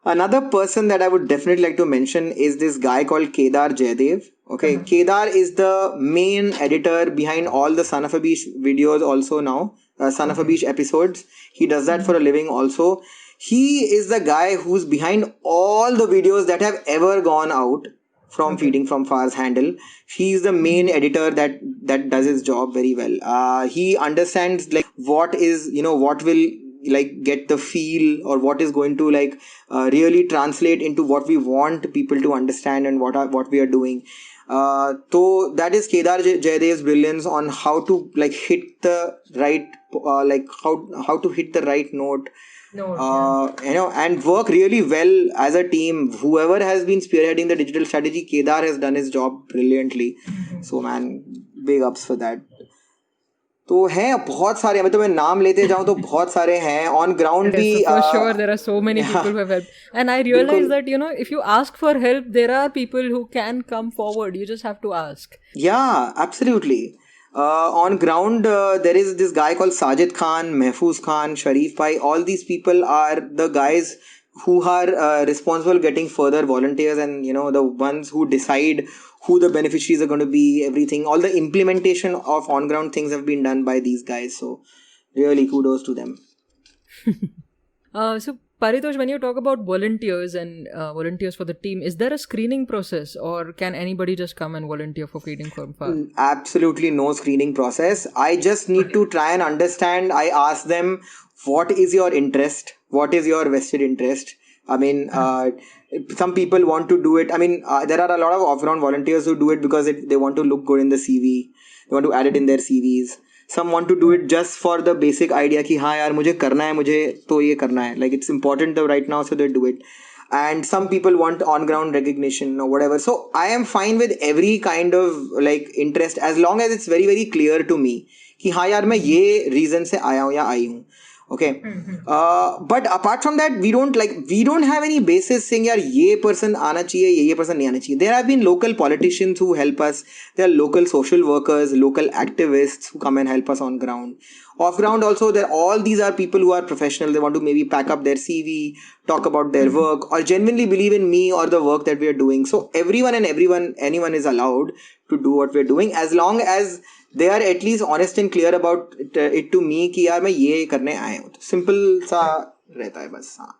Another person that I would definitely like to mention is this guy called Kedar Jaydev. Okay, Kedar is the main editor behind all the Son of a Beach videos also now, Son of a Beach episodes. He does that for a living also. He is the guy who's behind all the videos that have ever gone out from Feeding From Far's handle. He is the main editor that does his job very well. He understands like what will like get the feel or what is going to like really translate into what we want people to understand and what we are doing. So that is Kedar Jaydev's brilliance on how to like hit the right how to hit the right note. And work really well as a team. Whoever has been spearheading the digital strategy, Kedar has done his job brilliantly. So man, big ups for that. तो हैं बहुत सारे, मैं नाम लेते जाऊं तो बहुत सारे हैं on ground भी. For sure, there are so many people who have helped, and I realize that if you ask for help, there are people who can come forward. You just have to ask. Yeah, absolutely. On ground, there is this guy called Sajid Khan, Mehfooz Khan, Sharif Bhai. All these people are the guys who are responsible getting further volunteers and the ones who decide who the beneficiaries are going to be, everything. All the implementation of on ground things have been done by these guys. So really kudos to them. So Paritosh, when you talk about volunteers and volunteers for the team, is there a screening process or can anybody just come and volunteer for Feeding From Far? Absolutely no screening process. I just need to try and understand. I ask them what is your interest, what is your vested interest. I mean, some people want to do it. I mean, there are a lot of off-ground volunteers who do it because they want to look good in the CV. They want to add it in their CVs. Some want to do it just for the basic idea कि हाँ यार मुझे करना है, मुझे तो ये करना है. Like it's important right now, so they do it. And some people want on-ground recognition or whatever. So I am fine with every kind of like interest as long as it's very very clear to me कि हाँ यार मैं ये reason से आया हूँ या आई हूँ. Okay. But apart from that, we don't have any basis saying यार ये person आना चाहिए, ये person नहीं आना चाहिए. There have been local politicians who help us. There are local social workers, local activists who come and help us on ground. Off ground also, all these are people who are professional. They want to maybe pack up their CV, talk about their work, or genuinely believe in me or the work that we are doing. So anyone is allowed to do what we are doing as long as they are at least honest and clear about it to me कि यार मैं ये करने आया हूँ. Simple सा रहता है बस. हाँ.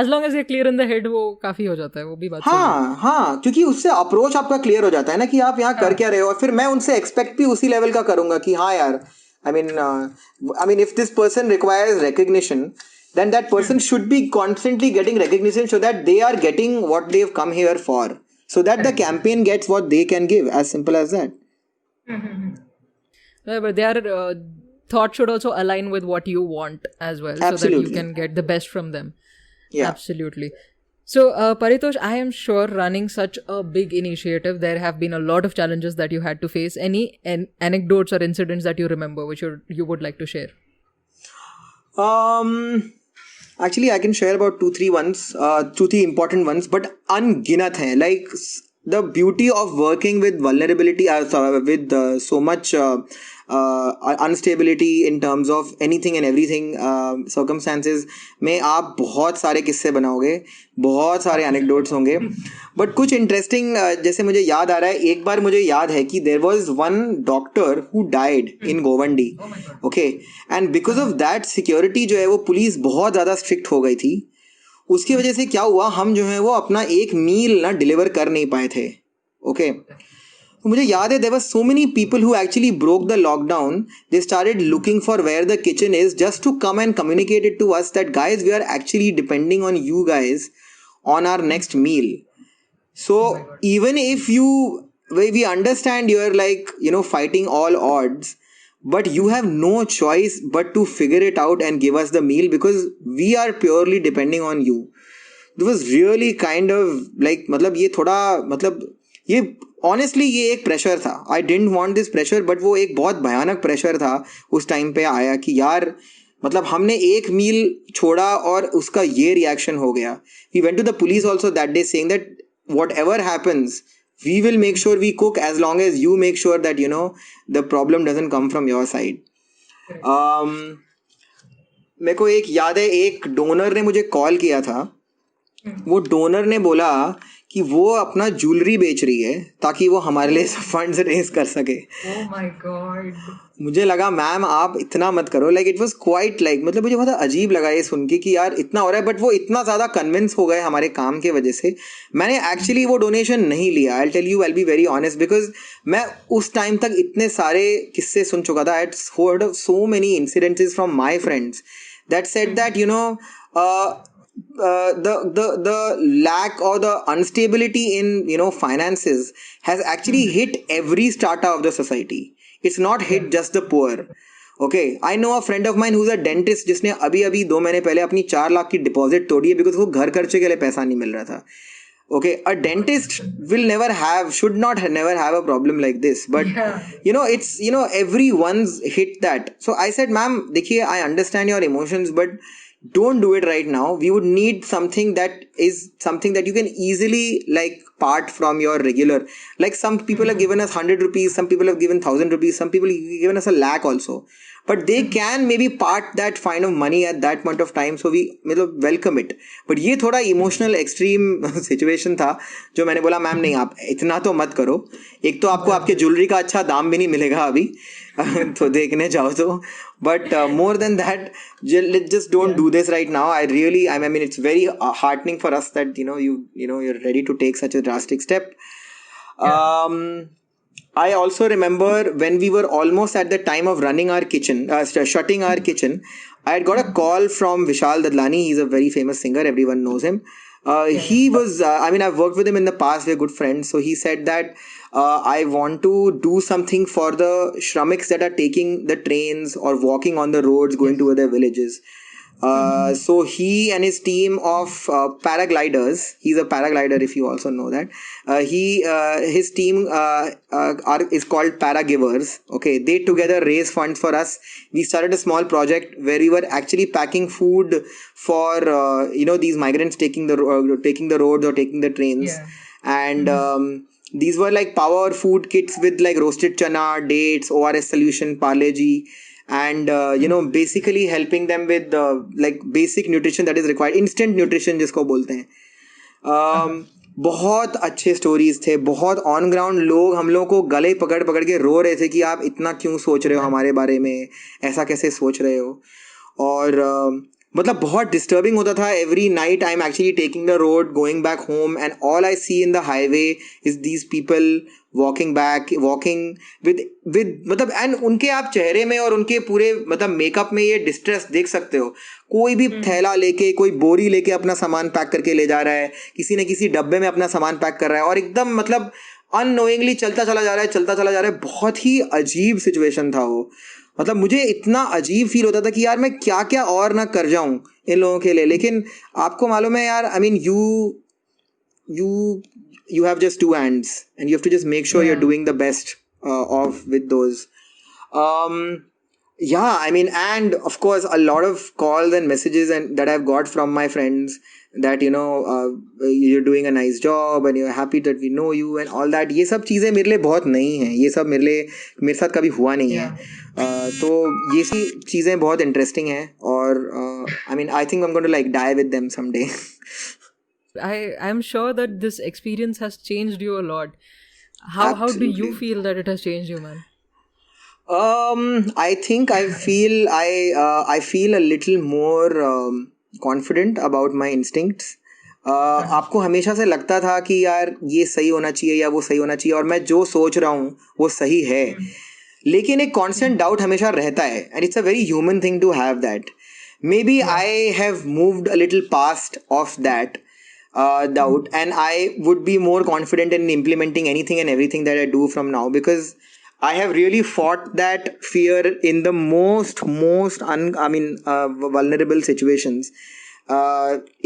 As long as you're clear in the head, वो काफी हो जाता है. वो भी बात. हाँ, क्योंकि उससे अप्रोच आपका क्लियर हो जाता है ना कि आप यहाँ कर क्या रहे हो, और फिर मैं उनसे एक्सपेक्ट भी उसी लेवल का करूंगा कि हाँ यार, I mean if this person requires recognition, then that person should be constantly getting recognition so that they are getting what they've come here for, so that the campaign gets what they can give. As simple as that. But their thought should also align with what you want as well. Absolutely. So that you can get the best from them. Yeah. Absolutely. So, Paritosh, I am sure running such a big initiative, there have been a lot of challenges that you had to face. Any anecdotes or incidents that you remember which you would like to share? Actually, I can share about 2-3 important ones, but unginat hai. Like the beauty of working with vulnerability, with so much instability in terms of anything and everything circumstances में आप बहुत सारे किस्से बनाओगे, बहुत सारे anecdotes होंगे. But कुछ interesting जैसे मुझे याद आ रहा है, एक बार मुझे याद है कि there was one doctor who died in Govandi. Okay, and because of that security जो है वो पुलिस बहुत ज़्यादा strict हो गई थी. उसकी वजह से क्या हुआ, हम जो है वो अपना एक मील ना डिलीवर कर नहीं पाए थे. ओके. मुझे याद है there were so many people who actually broke the lockdown. They started looking for where the kitchen is just to come and communicate it to us that guys, we are actually depending on you guys on our next meal. So even if we understand you're like, fighting all odds, but you have no choice but to figure it out and give us the meal because we are purely depending on you. It was really kind of like, honestly ये एक pressure था. I didn't want this pressure, but वो एक बहुत भयानक pressure था उस time पे आया कि यार हमने एक मील छोड़ा और उसका ये रिएक्शन हो गया. We went to the police also that day saying that whatever happens, we will make sure we cook as long as you make sure that the problem doesn't come from your side. मेरे को एक याद है, एक donor ने मुझे call किया था. वो डोनर ने बोला कि वो अपना ज्वेलरी बेच रही है ताकि वो हमारे लिए फंड्स रेज कर सके. Oh my God. मुझे लगा मैम आप इतना मत करो. Like it was quite like मुझे बहुत अजीब लगा ये सुन के कि यार इतना हो रहा है. बट वो इतना ज़्यादा कन्विंस हो गए हमारे काम के वजह से. मैंने एक्चुअली वो डोनेशन नहीं लिया. I tell you, I be very honest, because मैं उस टाइम तक इतने सारे किस्से सुन चुका था. I had heard of so many incidences from my friends that said that the lack or the instability in finances has actually hit every strata of the society. It's not hit just the poor. Okay, I know a friend of mine who's a dentist जिसने अभी 2 महीने पहले अपनी 4 लाख की deposit तोड़ी है because वो घर खर्चे के लिए पैसा नहीं मिल रहा था. Okay, a dentist should not never have a problem like this, but it's everyone's hit that. So I said, ma'am, देखिए, I understand your emotions, but don't do it right now. We would need something that is something that you can easily like part from your regular. Like some people have given us 100 rupees, some people have given 1,000 rupees, some people have given us a lakh also. But they can maybe part that fine of money at that point of time, so we welcome it. But ये थोड़ा emotional extreme situation था जो मैंने बोला ma'am नहीं, आप इतना तो मत करो. एक तो आपको आपके ज्वेलरी का अच्छा दाम भी नहीं मिलेगा अभी तो देखने जाओ तो. But more than that, just don't do this right now. I mean it's very heartening for us that you're ready to take such a drastic step. I also remember when we were almost at the time of running our kitchen, shutting our kitchen, I had got a call from Vishal Dadlani. He's a very famous singer. Everyone knows him. He was, I've worked with him in the past. We're good friends. So he said that I want to do something for the Shramiks that are taking the trains or walking on the roads going to other villages. So he and his team of paragliders, he's a paraglider if you also know that, his team is called Paragivers. Okay, they together raise funds for us. We started a small project where we were actually packing food for these migrants taking the roads or taking the trains. And these were like power food kits with like roasted chana, dates, ORS solution, Parle G, and basically helping them with like basic nutrition that is required, instant nutrition जिसको बोलते हैं. बहुत अच्छे stories थे, बहुत on ground लोग हम लोगों को गले पकड़ पकड़ के रो रहे थे कि आप इतना क्यों सोच रहे हो हमारे बारे में, ऐसा कैसे सोच रहे हो. और मतलब बहुत डिस्टर्बिंग होता था. Every night I am actually taking the road going back home and all I see in the highway is these people walking with मतलब, एंड उनके आप चेहरे में और उनके पूरे मतलब मेकअप में ये डिस्ट्रेस देख सकते हो. कोई भी थैला लेके, कोई बोरी लेके अपना सामान पैक करके ले जा रहा है, किसी न किसी डब्बे में अपना सामान पैक कर रहा है और एकदम मतलब अननोइंगली चलता चला जा रहा है. बहुत ही अजीब सिचुएशन था वो. मतलब मुझे इतना अजीब फील होता था कि यार मैं क्या क्या और ना कर जाऊं इन लोगों के लिए. लेकिन आपको मालूम है यार, I mean you have just 2 hands and you have to just make sure you're doing the best with those. And of course a lot of calls and messages and that I've got from my friends that you're doing a nice job and you're happy that we know you and all that. ये सब चीज़ें मेरे लिए बहुत नई हैं, ये सब मेरे साथ कभी हुआ नहीं है. तो ये सी चीज़ें बहुत इंटरेस्टिंग हैं और I think I'm going to like die with them someday. I'm sure that this experience has changed you a lot. How do you feel that it has changed you, man? I think I feel a little more confident about my instincts. आपको हमेशा से लगता था कि यार ये सही होना चाहिए या वो सही होना चाहिए और मैं जो सोच रहा हूँ वो सही है, लेकिन एक constant doubt हमेशा रहता है, and it's a very human thing to have that. Maybe I have moved a little past of that doubt and I would be more confident in implementing anything and everything that I do from now, because I have really fought that fear in the most vulnerable situations.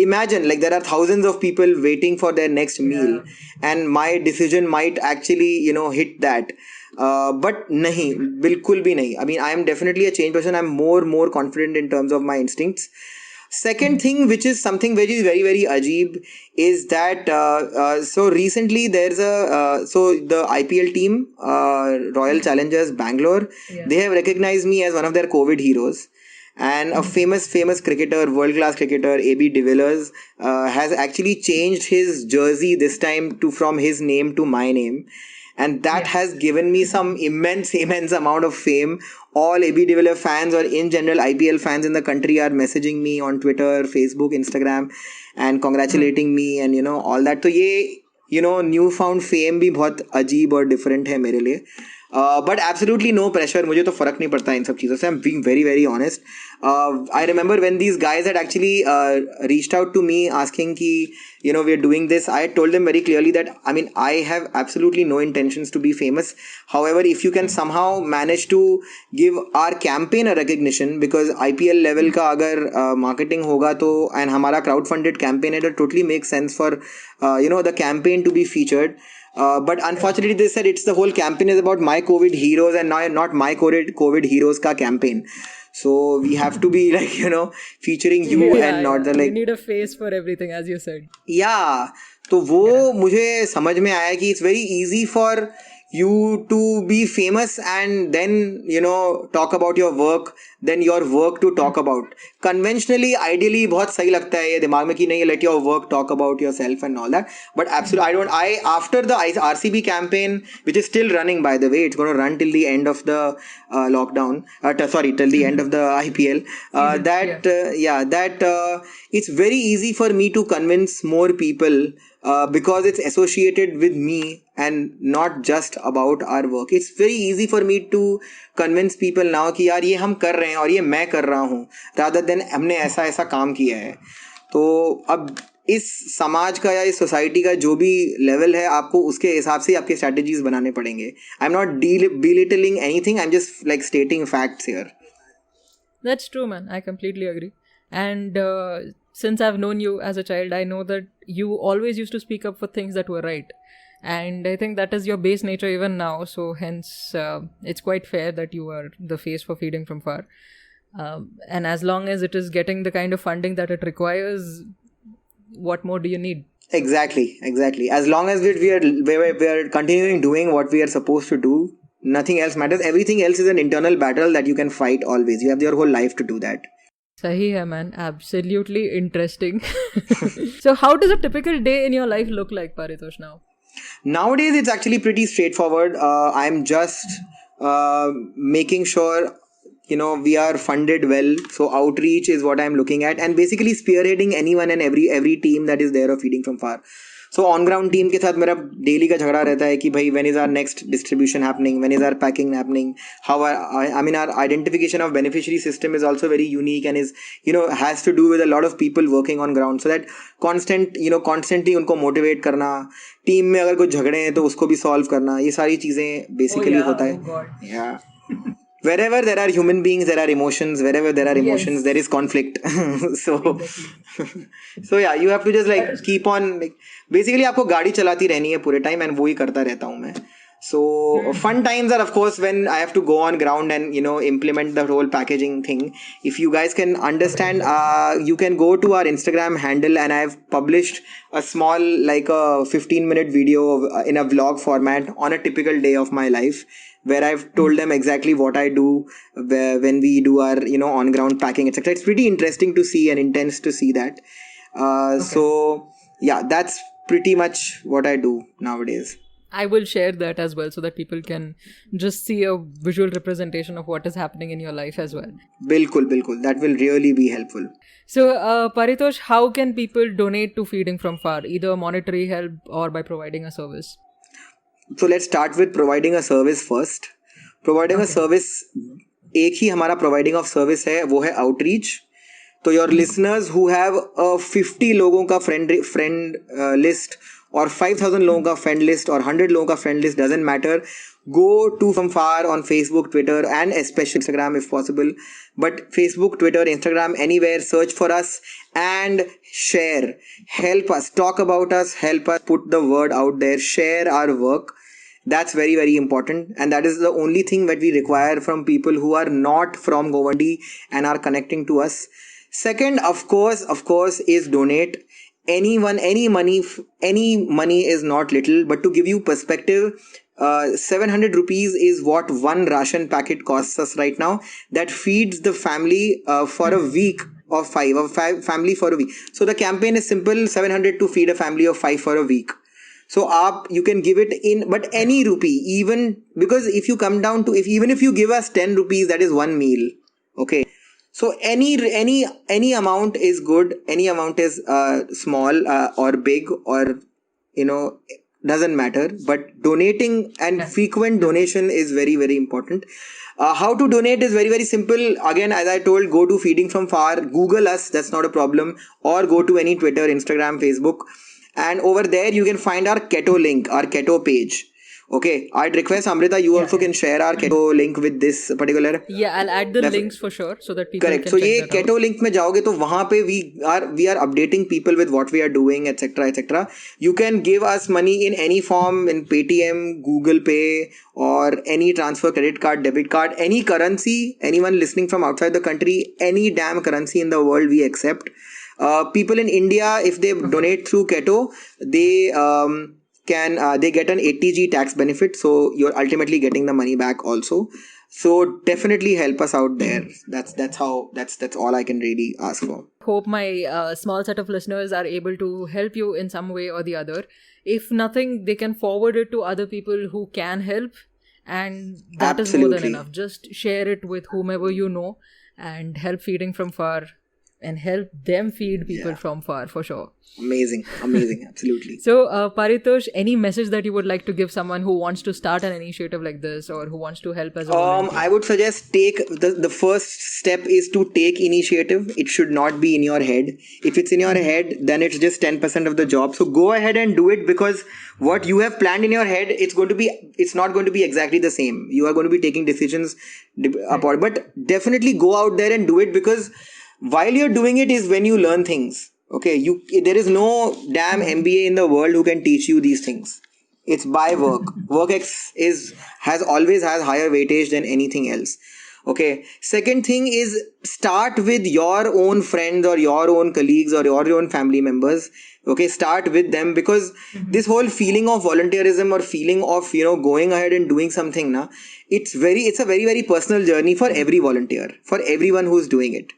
Imagine like there are thousands of people waiting for their next meal and my decision might actually hit that. But nahi, bilkul bhi nahi. I mean, I am definitely a changed person. I'm more confident in terms of my instincts. Second thing, which is something which is very very ajeeb, is that so recently there's the IPL team, Royal Challengers Bangalore, they have recognized me as one of their COVID heroes. And a famous cricketer, world-class cricketer, AB de Villiers, has actually changed his jersey this time from his name to my name. And that has given me some immense amount of fame. All AB de Villiers fans or in general IPL fans in the country are messaging me on Twitter, Facebook, Instagram and congratulating me and all that. So ye newfound fame bhi bahut ajeeb aur different hai mere liye. But absolutely no pressure. मुझे तो फर्क नहीं पड़ता इन सब चीज़ों से. I'm being very very honest. I remember when these guys had actually reached out to me asking कि we're doing this. I told them very clearly that I have absolutely no intentions to be famous. However, if you can somehow manage to give our campaign a recognition, because IPL level का अगर marketing होगा तो and हमारा crowd funded campaign है, it totally makes sense for the campaign to be featured. But unfortunately they said it's the whole campaign is about my COVID heroes and not my COVID heroes ka campaign. So we have to be like featuring you and not the like. You need a face for everything, as you said. Yeah. तो वो मुझे समझ में आया कि it's very easy for you to be famous and then talk about your work, then your work to talk about. Conventionally, ideally बहुत सही लगता है ये दिमाग में कि नहीं, let your work talk about yourself and all that. But absolutely after the RCB campaign, which is still running by the way, it's going to run till the end of the lockdown, till the end of the IPL, it's very easy for me to convince more people because it's associated with me and not just about our work. It's very easy for me to convince people now कि यार ये हम कर रहे हैं और ये मैं कर रहा हूँ, rather than हमने ऐसा ऐसा काम किया है. तो अब इस समाज का या इस सोसाइटी का जो भी लेवल है, आपको उसके हिसाब से आपके स्ट्रैटेजीज बनाने पड़ेंगे. I am not belittling anything, I'm just like stating facts here. That's true, man. I completely agree. And since I've known you as a child, I know that you always used to speak up for things that were right. And I think that is your base nature even now. So hence, it's quite fair that you are the face for Feeding from Far. And as long as it is getting the kind of funding that it requires, what more do you need? Exactly. As long as we are continuing doing what we are supposed to do, nothing else matters. Everything else is an internal battle that you can fight always. You have your whole life to do that. Sahi hai, man. Absolutely interesting. So how does a typical day in your life look like, Paritosh, now? Nowadays, it's actually pretty straightforward. I'm just making sure, we are funded well. So outreach is what I'm looking at, and basically spearheading anyone and every team that is there of Feeding from Far. So on ground team के साथ मेरा daily का झगड़ा रहता है कि भाई when is our next distribution happening, when is our packing happening, how our identification of beneficiary system is also very unique and is has to do with a lot of people working on ground, so that constantly उनको motivate करना, team में अगर कुछ झगड़े हैं तो उसको भी solve करना, ये सारी चीजें basically होता है. Yeah. Wherever there are human beings, there are emotions. Wherever there are emotions, there is conflict. So yeah, you have to just keep on. Basically, आपको गाड़ी चलाती रहनी है पूरे time, and वो ही करता रहता हूँ मैं. So fun times are of course when I have to go on ground and implement the whole packaging thing. If you guys can understand, you can go to our Instagram handle, and I've published a small a 15-minute video in a vlog format on a typical day of my life, where I've told them exactly what I do when we do our on ground packing, etc. It's pretty interesting to see and intense to see that. So yeah, that's pretty much what I do nowadays. I will share that as well so that people can just see a visual representation of what is happening in your life as well. Bilkul. That will really be helpful. So, Paritosh, how can people donate to Feeding from Far, either monetary help or by providing a service? So let's start with providing a service first. Providing a service, एक ही हमारा providing of service है, वो है outreach. तो your listeners who have a 50 लोगों का friend list, or 5,000 लोगों का friend list, or 100 लोगों का friend list, doesn't matter. Go to From Far on Facebook, Twitter, and especially Instagram if possible. But Facebook, Twitter, Instagram, anywhere, search for us and share. Help us, talk about us, help us put the word out there, share our work. That's very, very important. And that is the only thing that we require from people who are not from Govandi and are connecting to us. Second, of course, is donate. Any money is not little, but to give you perspective, 700 rupees is what one ration packet costs us right now. That feeds the family for a week of family for a week. So the campaign is simple: 700 to feed a family of 5 for a week. So you can give it in, but any rupee, even because if you come down to even if you give us 10 rupees, that is one meal. Okay. So any amount is good. Any amount is small or big, or doesn't matter. But donating and frequent donation is very, very important. How to donate is very, very simple. Again, as I told, go to Feeding from Far, Google us, that's not a problem, or go to any Twitter, Instagram, Facebook, and over there you can find our Keto link, our Keto page. Okay, I'd request Amrita, you also can share our Keto link with this particular. Yeah, I'll add the links for sure so that people correct. can So check ये that Keto out. link में जाओगे तो वहाँ पे we are updating people with what we are doing, etc. You can give us money in any form, in Paytm, Google Pay, or any transfer, credit card, debit card, any currency. Anyone listening from outside the country, any damn currency in the world we accept. People in India, if they donate through Keto, they they get an 80G tax benefit, so you're ultimately getting the money back also. So definitely help us out there. That's all I can really ask for. Hope my small set of listeners are able to help you in some way or the other. If nothing, they can forward it to other people who can help, and that is more than Absolutely. enough. Just share it with whomever you know and help Feeding from Far and help them feed people Yeah. from far, for sure. Amazing, absolutely. So, Paritosh, any message that you would like to give someone who wants to start an initiative like this or who wants to help as a volunteer? I would suggest take the first step is to take initiative. It should not be in your head. If it's in your head, then it's just 10% of the job. So go ahead and do it, because what you have planned in your head, it's not going to be exactly the same. You are going to be taking decisions about, but definitely go out there and do it, because while you're doing it is when you learn things. Okay, there is no damn MBA in the world who can teach you these things. It's by work. Work has always higher weightage than anything else. Okay. Second thing is, start with your own friends or your own colleagues or your own family members. Okay, start with them, because this whole feeling of volunteerism or feeling of going ahead and doing something, it's a very, very personal journey for every volunteer, for everyone who's doing it.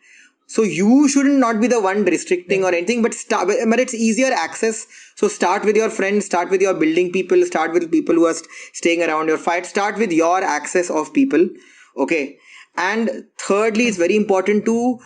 So you shouldn't not be the one restricting or anything, but it's easier access. So start with your friends, start with your building people, start with people who are staying around your fight, start with your access of people. Okay. And thirdly, it's very important to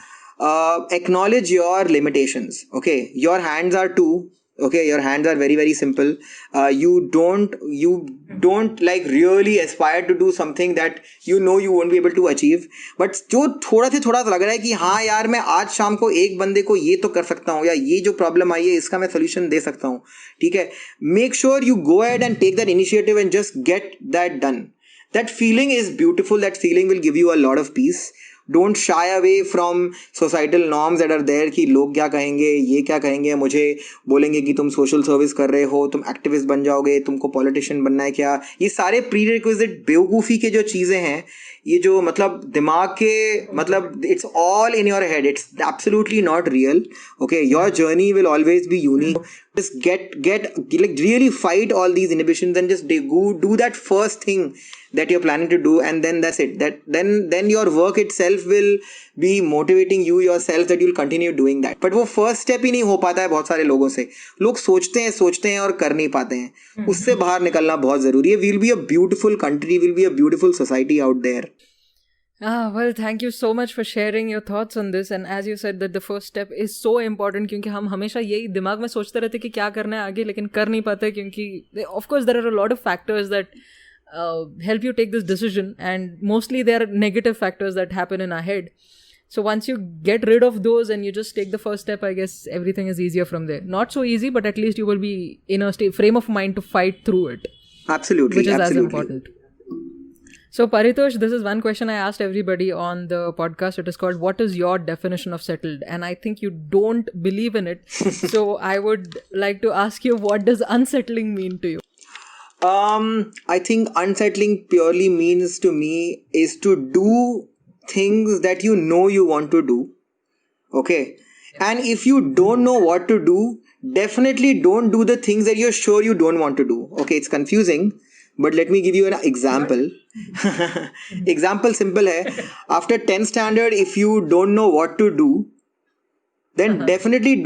acknowledge your limitations. Okay. Your hands are two. Okay, your hands are very, very simple. You don't like really aspire to do something that you won't be able to achieve. But जो थोड़ा से थोड़ा लग रहा है कि हाँ यार, मैं आज शाम को एक बंदे को ये तो कर सकता हूँ, या ये जो प्रॉब्लम आई है इसका मैं सोल्यूशन दे सकता हूँ. ठीक है, make sure you go ahead and take that initiative and just get that done. That feeling is beautiful. That feeling will give you a lot of peace. Don't shy away from societal norms that are there कि लोग क्या कहेंगे, ये क्या कहेंगे, मुझे बोलेंगे कि तुम सोशल सर्विस कर रहे हो, तुम एक्टिविस्ट बन जाओगे, तुमको पॉलिटिशियन बनना है क्या. ये सारे प्री रिक्विजिट बेवकूफ़ी के जो चीज़ें हैं, ये जो मतलब दिमाग के मतलब it's all in your head. It's absolutely not real. Okay, your journey will always be unique. Just get like really fight all these inhibitions and just go do that first thing that you're planning to do, and then that's it. Then your work itself will be motivating you yourself that you'll continue doing that. But वो first step ही नहीं हो पाता है बहुत सारे लोगों से. लोग सोचते हैं और कर नहीं पाते हैं. उससे बाहर निकलना बहुत ज़रूरी है. We'll be a beautiful country. We'll be a beautiful society out there. Well, thank you so much for sharing your thoughts on this. And as you said that the first step is so important, क्योंकि हम हमेशा यही दिमाग में सोचते रहते कि क्या करना है आगे, लेकिन कर नहीं पाते क्योंकि of course there are a lot of factors that help you take this decision, and mostly they are negative factors that happen in our head. So once you get rid of those and you just take the first step, I guess everything is easier from there. Not so easy, but at least you will be in a frame of mind to fight through it. Absolutely. Which is absolutely. as important. So Paritosh, this is one question I asked everybody on the podcast. It is called, what is your definition of settled? And I think you don't believe in it. So I would like to ask you, what does unsettling mean to you? I think unsettling purely means to me is to do things that you want to do. Okay. And if you don't know what to do, definitely don't do the things that you're sure you don't want to do. Okay, it's confusing, but let me give you an example. Example simple hai. After 10th standard, if you don't know what to do, then definitely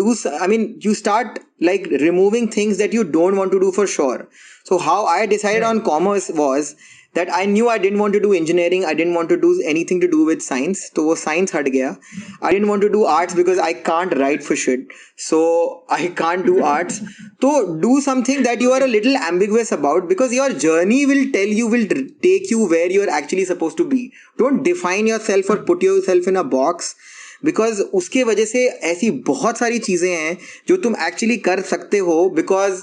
you start like removing things that you don't want to do for sure. So how I decided on commerce was that I knew I didn't want to do engineering. I didn't want to do anything to do with science. So वो science हट गया. I didn't want to do arts because I can't write for shit. So I can't do arts. So do something that you are a little ambiguous about, because your journey will take you where you're actually supposed to be. Don't define yourself or put yourself in a box. Because उसके वजह से ऐसी बहुत सारी चीज़ें हैं जो तुम एक्चुअली कर सकते हो, बिकॉज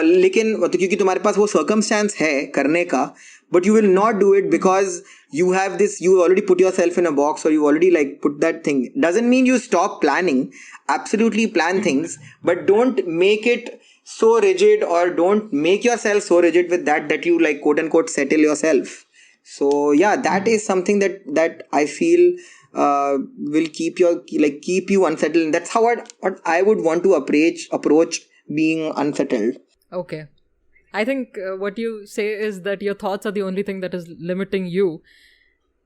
लेकिन क्योंकि तुम्हारे पास वो सर्कमस्टेंस है करने का, but you will not do it because you already put yourself in a box, or you already like put that thing. Doesn't mean you stop planning. Absolutely plan things, but don't make it so rigid, or don't make yourself so rigid with that you like quote unquote settle yourself. So yeah, that is something that I feel will keep you unsettled. And that's how what I would want to approach being unsettled. Okay. I think what you say is that your thoughts are the only thing that is limiting you.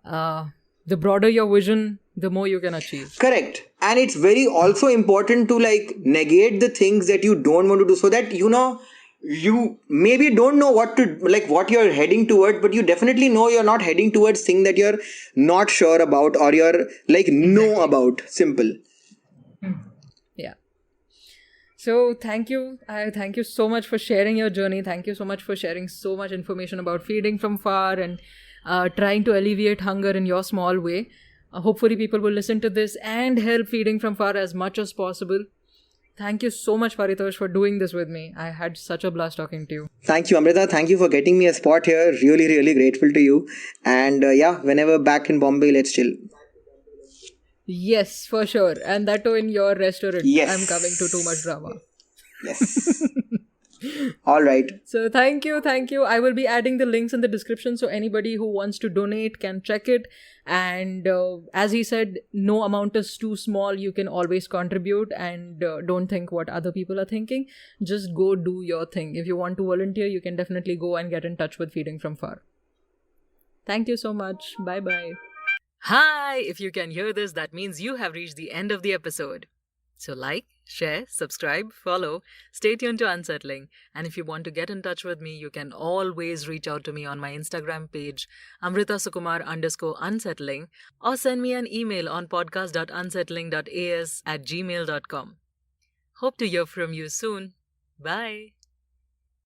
The broader your vision, the more you can achieve. Correct. And it's very also important to like negate the things that you don't want to do, so that you maybe don't know what you're heading towards, but you definitely know you're not heading towards things that you're not sure about, or you're like know about. Simple. Yeah. So thank you. I thank you so much for sharing your journey. Thank you so much for sharing so much information about feeding from far and trying to alleviate hunger in your small way. Hopefully, people will listen to this and help feeding from far as much as possible. Thank you so much, Paritosh, for doing this with me. I had such a blast talking to you. Thank you, Amrita. Thank you for getting me a spot here. Really, really grateful to you. And yeah, whenever back in Bombay, let's chill. Yes, for sure. And that too in your restaurant. Yes. I'm coming to too much drama. Yes. All right. So thank you. I will be adding the links in the description so anybody who wants to donate can check it. And as he said, no amount is too small. You can always contribute and don't think what other people are thinking. Just go do your thing. If you want to volunteer, you can definitely go and get in touch with Feeding from Far. Thank you so much. Bye-bye. Hi! If you can hear this, that means you have reached the end of the episode. So like, share, subscribe, follow, stay tuned to Unsettling. And if you want to get in touch with me, you can always reach out to me on my Instagram page, amritasukumar_unsettling, or send me an email on podcast.unsettling.as@gmail.com. Hope to hear from you soon. Bye!